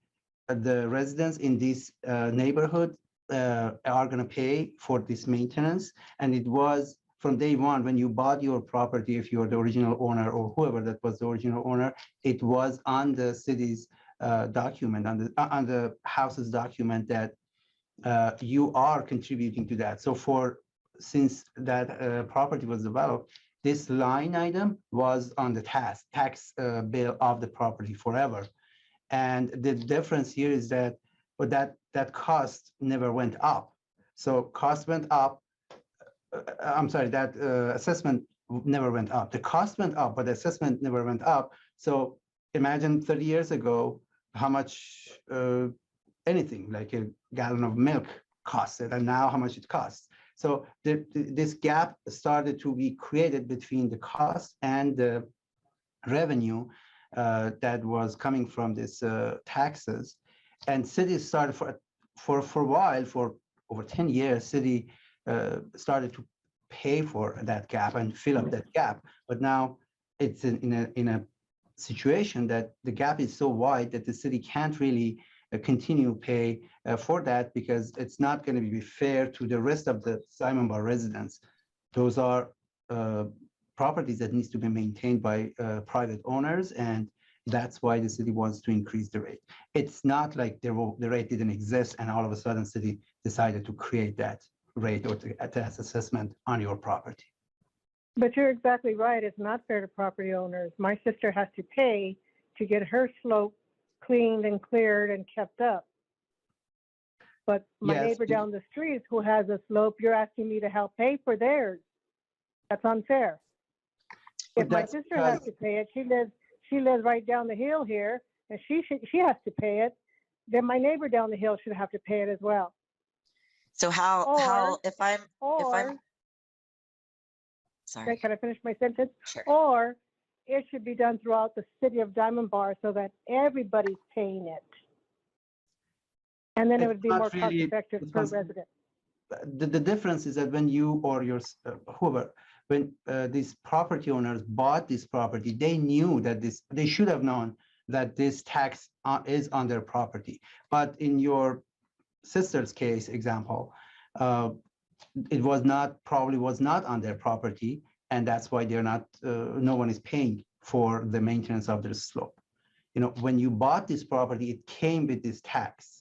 the residents in this neighborhood are going to pay for this maintenance, and it was from day one, when you bought your property, if you're the original owner or whoever that was the original owner, it was on the city's document, on the house's document that you are contributing to that. So since that property was developed, this line item was on the tax bill of the property forever. And the difference here is that that cost never went up. So cost went up. I'm sorry, that assessment never went up. The cost went up, but the assessment never went up. So imagine 30 years ago, how much anything like a gallon of milk costed, and now how much it costs. So this gap started to be created between the cost and the revenue that was coming from this taxes. And cities started for a while, for over 10 years, city started to pay for that gap and fill up that gap. But now it's in a situation that the gap is so wide that the city can't really continue pay for that, because it's not going to be fair to the rest of the Simon Bar residents. Those are properties that needs to be maintained by private owners, and that's why the city wants to increase the rate. It's not like the rate didn't exist and all of a sudden city decided to create that rate or tax assessment on your property. But you're exactly right. It's not fair to property owners. My sister has to pay to get her slope cleaned and cleared and kept up. But my Yes, neighbor down the street who has a slope, you're asking me to help pay for theirs. That's unfair. But If my that's sister has to pay it, she lives right down the hill here, and she has to pay it, then my neighbor down the hill should have to pay it as well. So how if I'm sorry, can I finish my sentence? Sure. Or it should be done throughout the city of Diamond Bar so that everybody's paying it. And then it would be more cost effective per resident. The difference is that when you or your whoever, when these property owners bought this property, they knew that they should have known that this tax is on their property. But in your sister's case example, it probably was not on their property, and that's why they're not. No one is paying for the maintenance of their slope. You know, when you bought this property, it came with this tax.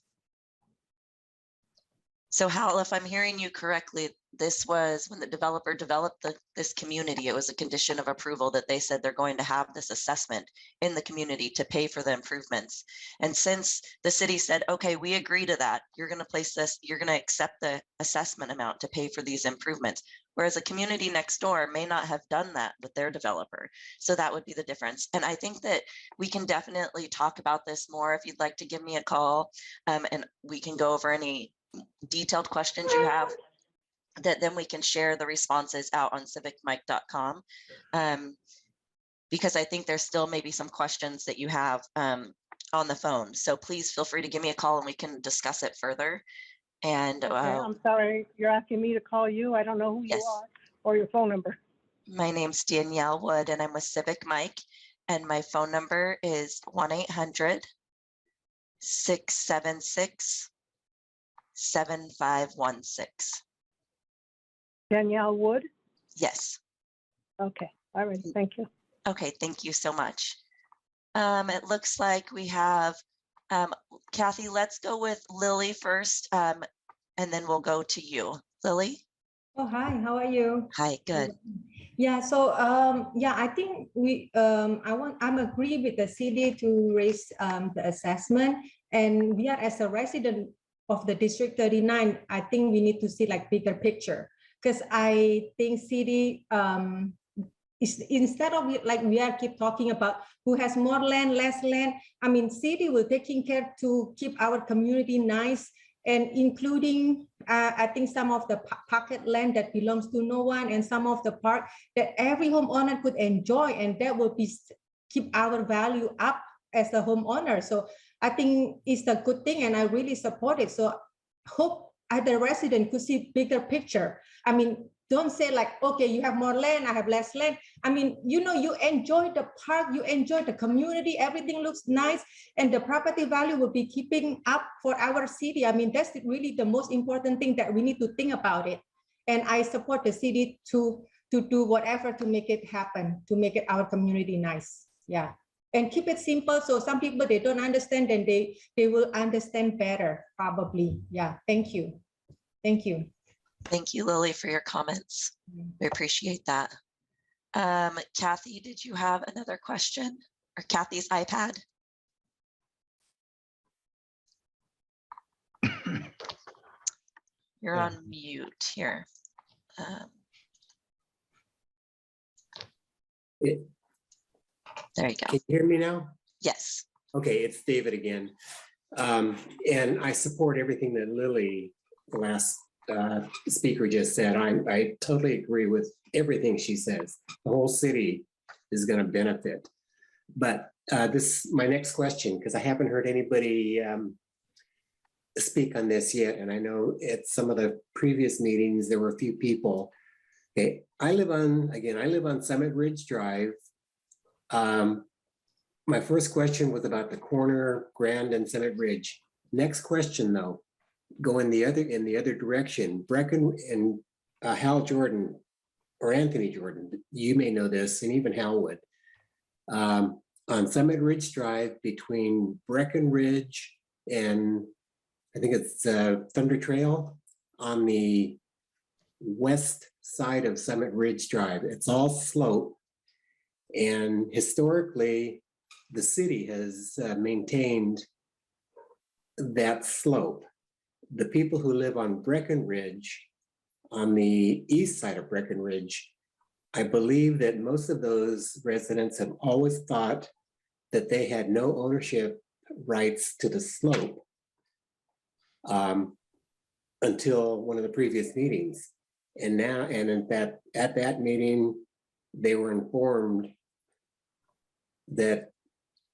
So Hal, if I'm hearing you correctly, this was when the developer developed this community, it was a condition of approval that they said they're going to have this assessment in the community to pay for the improvements. And since the city said, okay, we agree to that, you're going to place this, you're going to accept the assessment amount to pay for these improvements. Whereas a community next door may not have done that with their developer. So that would be the difference. And I think that we can definitely talk about this more if you'd like to give me a call, and we can go over any detailed questions you have, that then we can share the responses out on civicmic.com, because I think there's still maybe some questions that you have on the phone. So please feel free to give me a call and we can discuss it further. And Okay, I'm sorry, you're asking me to call you. I don't know who yes, you are or your phone number. my name's Danielle Wood and I'm with CivicMic, and my phone number is 1-800-676-7516. Danielle Wood? Yes. Okay, all right, thank you. Okay, thank you so much. It looks like we have, Kathy, let's go with Lily first, and then we'll go to you. Lily? Oh, hi, how are you? Hi, good. Yeah, so yeah, I think I'm agree with the city to raise the assessment, and we are, as a resident of the District 39, I think we need to see like bigger picture, because I think city is, instead of like we are keep talking about who has more land, less land, I mean city will taking care to keep our community nice, and including I think some of the pocket land that belongs to no one, and some of the park that every homeowner could enjoy, and that will be keep our value up as a homeowner. So I think it's a good thing, and I really support it. So hope the resident could see bigger picture. I mean, don't say like, okay, you have more land, I have less land. I mean, you know, you enjoy the park, you enjoy the community, everything looks nice, and the property value will be keeping up for our city. I mean, that's really the most important thing that we need to think about it. And I support the city to to do whatever to make it happen, to make it our community nice. Yeah. And keep it simple. So some people, they don't understand, and they will understand better, probably. Yeah. Thank you. Thank you. Thank you, Lily, for your comments. We appreciate that. Kathy, did you have another question? Or Kathy's iPad? You're Yeah. on mute here. There you go. Can you hear me now? Yes. Okay, it's David again. And I support everything that Lily, the last speaker, just said. I totally agree with everything she says. The whole city is going to benefit. But my next question, because I haven't heard anybody speak on this yet, and I know at some of the previous meetings there were a few people. Okay, I live on Summit Ridge Drive. My first question was about the corner, Grand and Summit Ridge. Next question, though, go in the other direction. Brecken and Hal Jordan, or Anthony Jordan, you may know this, and even Hal would. On Summit Ridge Drive between Breckenridge and I think it's Thunder Trail, on the west side of Summit Ridge Drive. It's all slope, and historically, the city has maintained that slope. The people who live on Breckenridge, on the east side of Breckenridge, I believe that most of those residents have always thought that they had no ownership rights to the slope until one of the previous meetings. And now, and at that meeting, they were informed that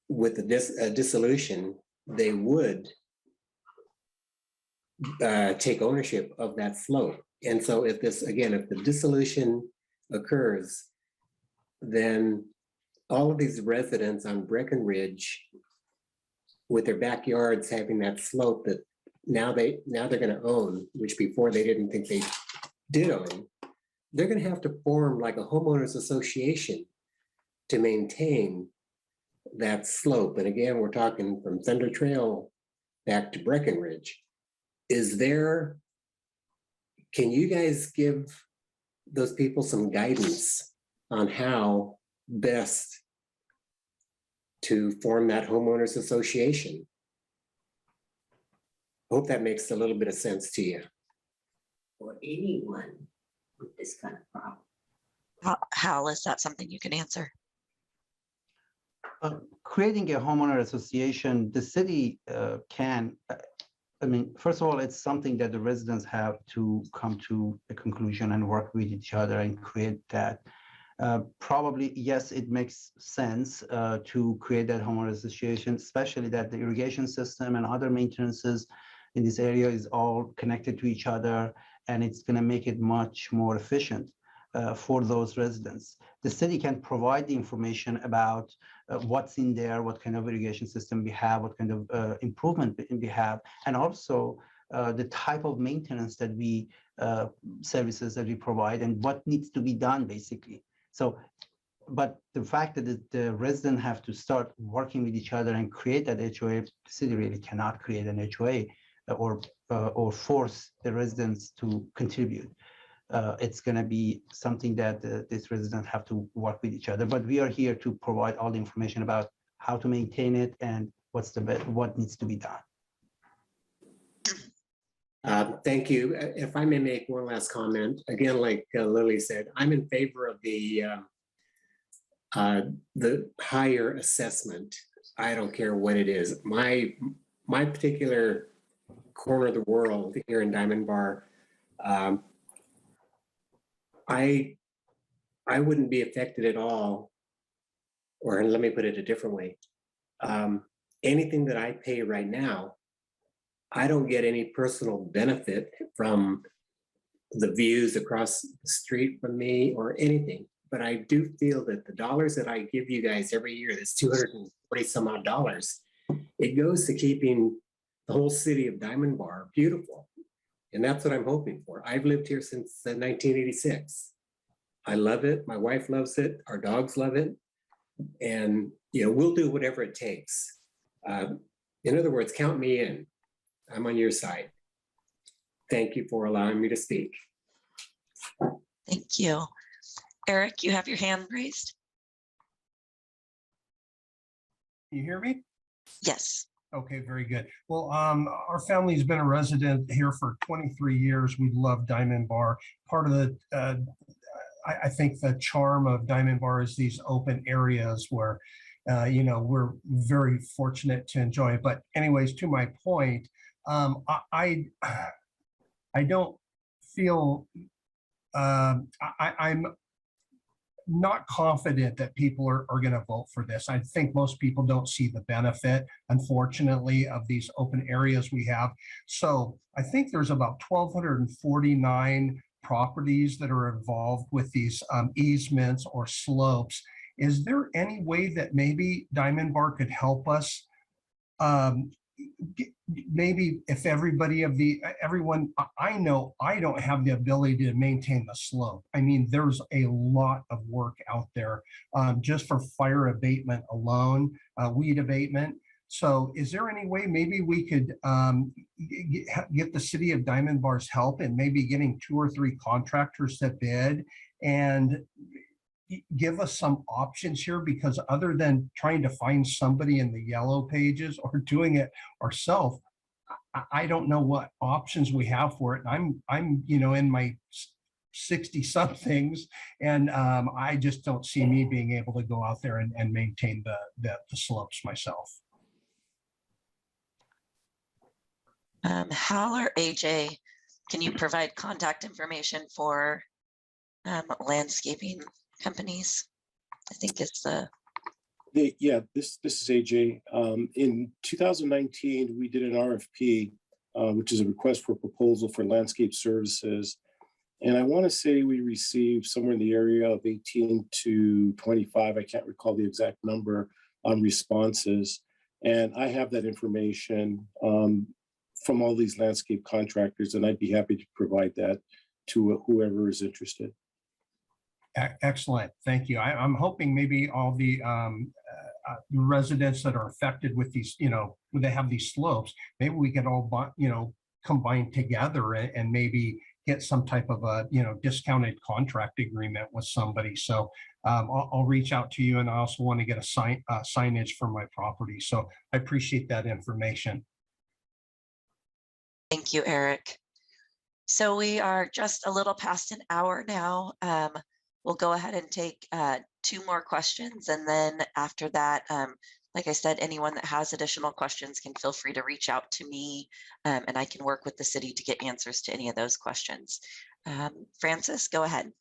with the dissolution, they would take ownership of that slope. And so if the dissolution occurs, then all of these residents on Breckenridge, with their backyards having that slope that now they're going to own, which before they didn't think they did own, they're going to have to form like a homeowners association to maintain that slope. And again, we're talking from Thunder Trail back to Breckenridge. Can you guys give those people some guidance on how best to form that homeowners association? I hope that makes a little bit of sense to you. Or anyone with this kind of problem. Hal, is that something you can answer? Creating a homeowner association, the city can, first of all, it's something that the residents have to come to a conclusion and work with each other and create that. Probably, yes, it makes sense to create that homeowner association, especially that the irrigation system and other maintenances in this area is all connected to each other, and it's going to make it much more efficient for those residents. The city can provide the information about what's in there, what kind of irrigation system we have, what kind of improvement we have, and also the type of maintenance that we, services that we provide, and what needs to be done, basically. So, but the fact that the residents have to start working with each other and create that HOA, the city really cannot create an HOA or force the residents to contribute. It's going to be something that these residents have to work with each other. But we are here to provide all the information about how to maintain it and what needs to be done. Thank you. If I may make one last comment, again, like Lily said, I'm in favor of the higher assessment. I don't care what it is. My particular corner of the world here in Diamond Bar, I wouldn't be affected at all, or let me put it a different way. Anything that I pay right now, I don't get any personal benefit from the views across the street from me or anything. But I do feel that the dollars that I give you guys every year, that's $240 some odd dollars, it goes to keeping the whole city of Diamond Bar beautiful. And that's what I'm hoping for. I've lived here since 1986. I love it. My wife loves it. Our dogs love it. And, we'll do whatever it takes. In other words, count me in. I'm on your side. Thank you for allowing me to speak. Thank you. Eric, you have your hand raised? You hear me? Yes. Okay, very good. Well, our family's been a resident here for 23 years. We love Diamond Bar. Part of the, I think the charm of Diamond Bar is these open areas where, we're very fortunate to enjoy. But anyways, to my point, I don't feel, I'm not confident that people are going to vote for this. I think most people don't see the benefit, unfortunately, of these open areas we have. So I think there's about 1,249 properties that are involved with these easements or slopes. Is there any way that maybe Diamond Bar could help us? Maybe if everyone, I know I don't have the ability to maintain the slope. I mean, there's a lot of work out there just for fire abatement alone, weed abatement. So is there any way maybe we could get the city of Diamond Bar's help in maybe getting 2 or 3 contractors to bid and give us some options here? Because other than trying to find somebody in the yellow pages or doing it ourselves, I don't know what options we have for it. And I'm in my 60 somethings, and I just don't see me being able to go out there and maintain the slopes myself. Hal or AJ, can you provide contact information for landscaping companies? I think it's Yeah, this is AJ. In 2019, we did an RFP, which is a request for proposal for landscape services. And I want to say we received somewhere in the area of 18 to 25, I can't recall the exact number, responses. And I have that information from all these landscape contractors, and I'd be happy to provide that to whoever is interested. Excellent, thank you. I'm hoping maybe all the residents that are affected with these, when they have these slopes, maybe we can all, combine together and maybe get some type of a, discounted contract agreement with somebody. So I'll reach out to you, and I also want to get a signage for my property. So I appreciate that information. Thank you, Eric. So we are just a little past an hour now. We'll go ahead and take 2 more questions. And then after that, like I said, anyone that has additional questions can feel free to reach out to me, and I can work with the city to get answers to any of those questions. Francis, go ahead.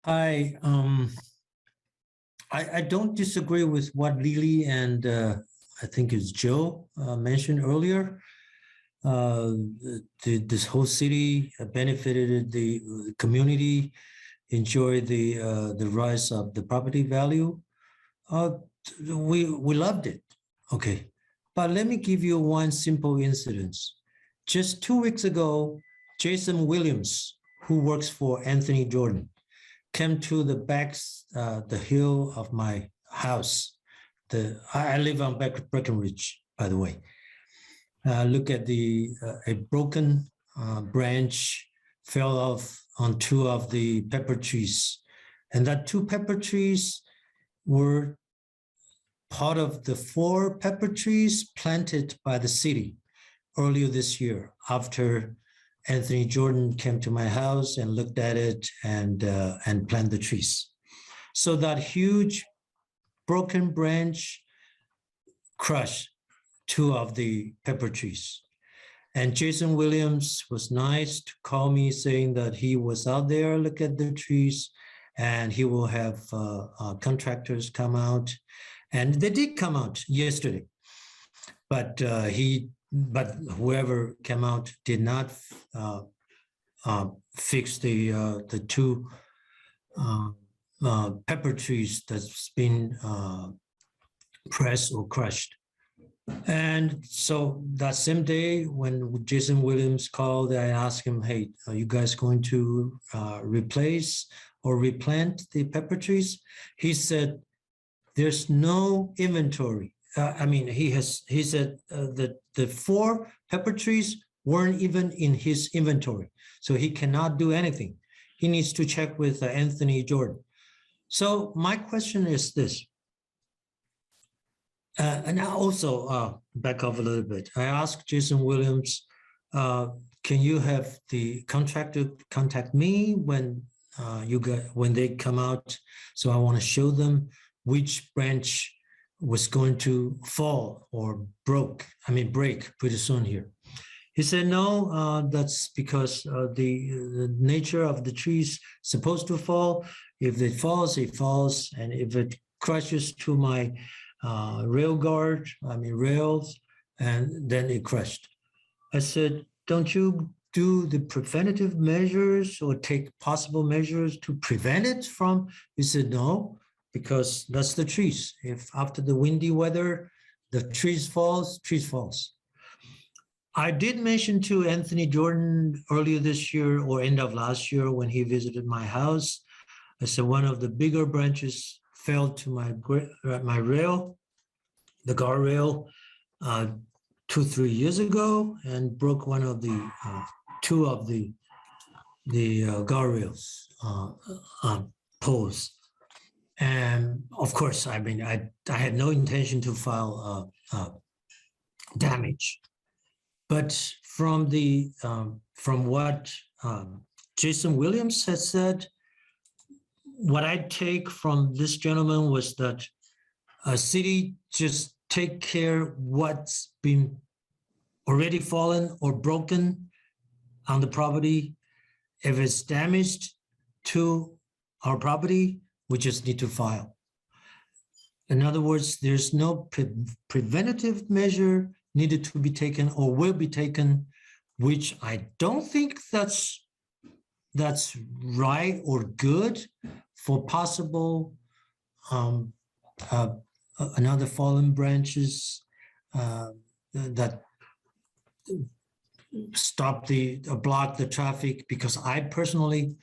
Hi, I don't disagree with what Lily and I think it's Joe mentioned earlier. This whole city benefited the community, enjoyed the rise of the property value. We loved it. Okay, but let me give you one simple incident. Just 2 weeks ago, Jason Williams, who works for Anthony Jordan, came to the the hill of my house. I live on Breckenridge, by the way. Look at a broken branch fell off on 2 of the pepper trees. And that 2 pepper trees were part of the 4 pepper trees planted by the city earlier this year after Anthony Jordan came to my house and looked at it and planted the trees. So that huge broken branch crushed 2 of the pepper trees. And Jason Williams was nice to call me saying that he was out there, look at the trees, and he will have contractors come out. And they did come out yesterday, but whoever came out did not fix the 2 pepper trees that's been pressed or crushed. And so that same day when Jason Williams called, I asked him, hey, are you guys going to replace or replant the pepper trees? He said, there's no inventory. He said that the 4 pepper trees weren't even in his inventory. So he cannot do anything. He needs to check with Anthony Jordan. So my question is this. And I also back up a little bit. I asked Jason Williams, can you have the contractor contact me when when they come out? So I want to show them which branch was going to fall or break pretty soon here. He said, no, that's because the nature of the trees supposed to fall. If it falls, it falls. And if it crashes to my rails, and then it crashed. I said, don't you do the preventative measures or take possible measures to prevent it from? He said, no, because that's the trees. If after the windy weather, the trees falls. I did mention to Anthony Jordan earlier this year or end of last year when he visited my house, I said one of the bigger branches fell to my rail, the guardrail, 2-3 years ago, and broke one of the 2 of the guardrails poles. And of course, I had no intention to file damage, but from what Jason Williams has said, what I take from this gentleman was that a city just take care what's been already fallen or broken on the property. If it's damaged to our property, we just need to file. In other words, there's no preventative measure needed to be taken or will be taken, which I don't think that's right or good for possible another fallen branches that block the traffic, because I personally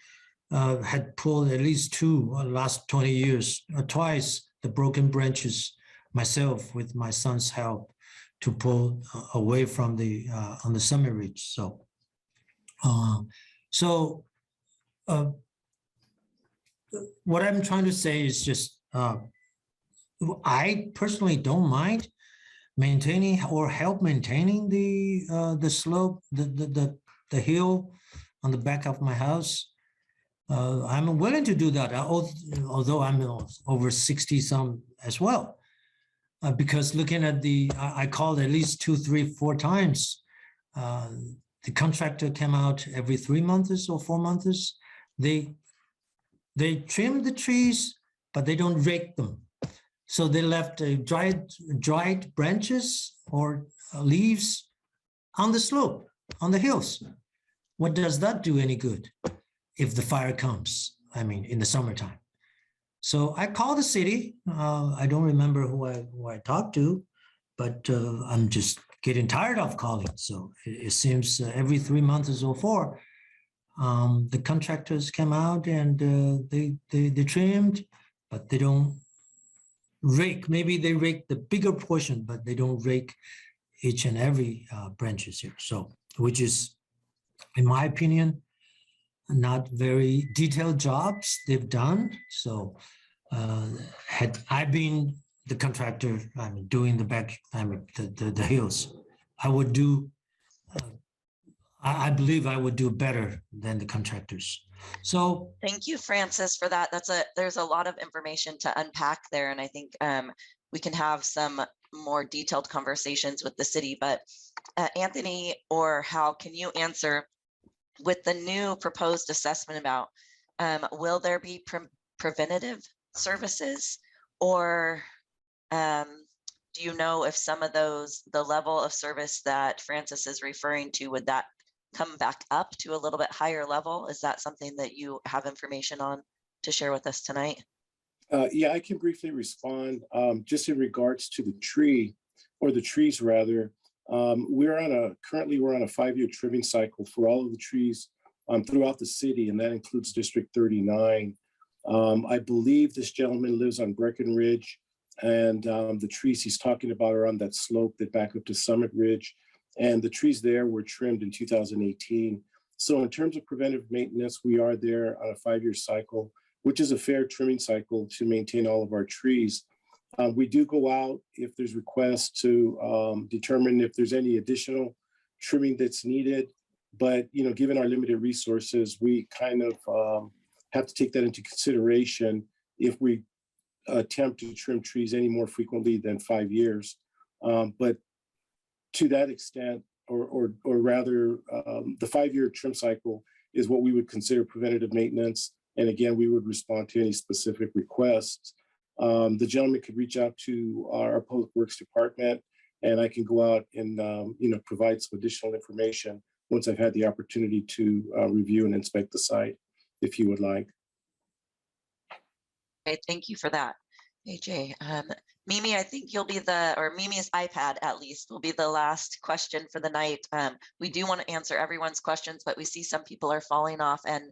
had pulled at least 2 last 20 years, twice the broken branches myself with my son's help to pull away from on the summit ridge. So what I'm trying to say is just, I personally don't mind maintaining or help maintaining the slope, the hill on the back of my house. I'm willing to do that, although I'm over 60 some as well. Because looking at I called at least 2, 3, 4 times. The contractor came out every 3 months or 4 months. They trim the trees, but they don't rake them. So they left dried branches or leaves on the slope, on the hills. What does that do any good if the fire comes? In the summertime. So I called the city. I don't remember who I talked to, but I'm just getting tired of calling. So it seems every 3 months or 4, the contractors came out and they trimmed, but they don't rake. Maybe they rake the bigger portion, but they don't rake each and every branches here. So, which is, in my opinion, not very detailed jobs they've done. So had I been the contractor, doing the hills, I would do, I believe I would do better than the contractors. So thank you, Francis, for that. There's a lot of information to unpack there. And I think we can have some more detailed conversations with the city, but Anthony or Hal, can you answer with the new proposed assessment about, will there be preventative services, or do you know if some of those, the level of service that Francis is referring to, would that come back up to a little bit higher level? Is that something that you have information on to share with us tonight? Yeah, I can briefly respond. Just in regards to the tree, or the trees rather. Currently we're on a 5-year trimming cycle for all of the trees throughout the city, and that includes District 39. I believe this gentleman lives on Breckenridge, and the trees he's talking about are on that slope that back up to Summit Ridge. And the trees there were trimmed in 2018. So in terms of preventive maintenance, we are there on a 5-year cycle, which is a fair trimming cycle to maintain all of our trees. We do go out if there's requests to determine if there's any additional trimming that's needed. But given our limited resources, we kind of have to take that into consideration if we attempt to trim trees any more frequently than 5 years. But to that extent, or rather, the 5-year trim cycle is what we would consider preventative maintenance. And again, we would respond to any specific requests. The gentleman could reach out to our Public Works Department, and I can go out and provide some additional information once I've had the opportunity to review and inspect the site, if you would like. Okay, thank you for that, AJ. Mimi, I think you'll be Mimi's iPad at least will be the last question for the night. We do want to answer everyone's questions, but we see some people are falling off, and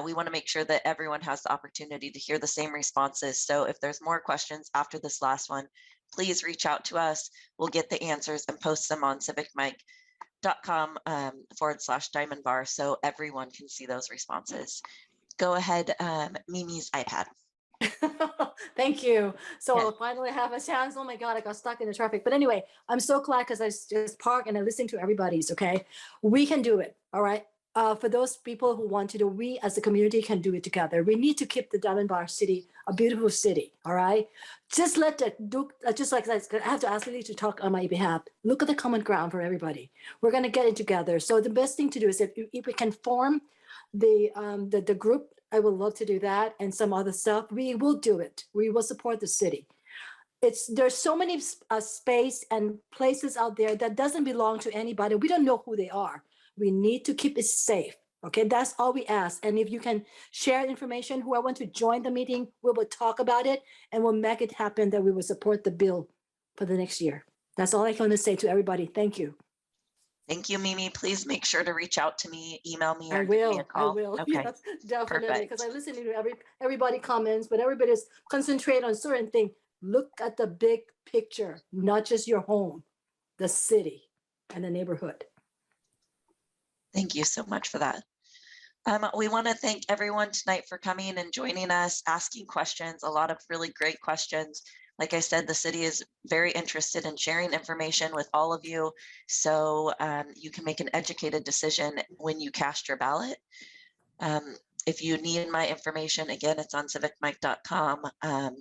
we want to make sure that everyone has the opportunity to hear the same responses. So if there's more questions after this last one, please reach out to us. We'll get the answers and post them on CivicMic.com /Diamond Bar so everyone can see those responses. Go ahead, Mimi's iPad. Thank you. So Yeah. I'll finally have a chance. Oh my God, I got stuck in the traffic. But anyway, I'm so glad because I just parked and I listened to everybody's, okay? We can do it, all right? For those people who want to do, we as a community can do it together. We need to keep the Diamond Bar City a beautiful city, all right? Just let the, just like I have to ask Lily to talk on my behalf. Look at the common ground for everybody. We're gonna get it together. So the best thing to do is if we can form the group, I would love to do that, and some other stuff. We will do it. We will support the city. There's so many space and places out there that doesn't belong to anybody. We don't know who they are. We need to keep it safe. Okay, that's all we ask. And if you can share information, who I want to join the meeting, we will talk about it and we'll make it happen that we will support the bill for the next year. That's all I want to say to everybody. Thank you. Thank you, Mimi. Please make sure to reach out to me, email me, or I give me a will. call. I will. Okay. Yes, definitely. Because I Perfect. listen to everybody comments, but everybody's concentrate on certain thing. Look at the big picture, not just your home, the city and the neighborhood. Thank you so much for that. We want to thank everyone tonight for coming and joining us, asking questions, a lot of really great questions. Like I said, the city is very interested in sharing information with all of you, so you can make an educated decision when you cast your ballot. If you need my information, again, it's on CivicMic.com, and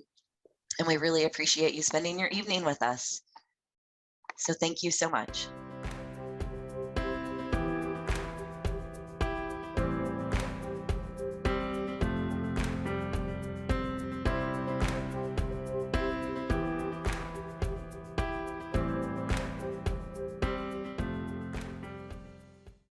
we really appreciate you spending your evening with us. So thank you so much.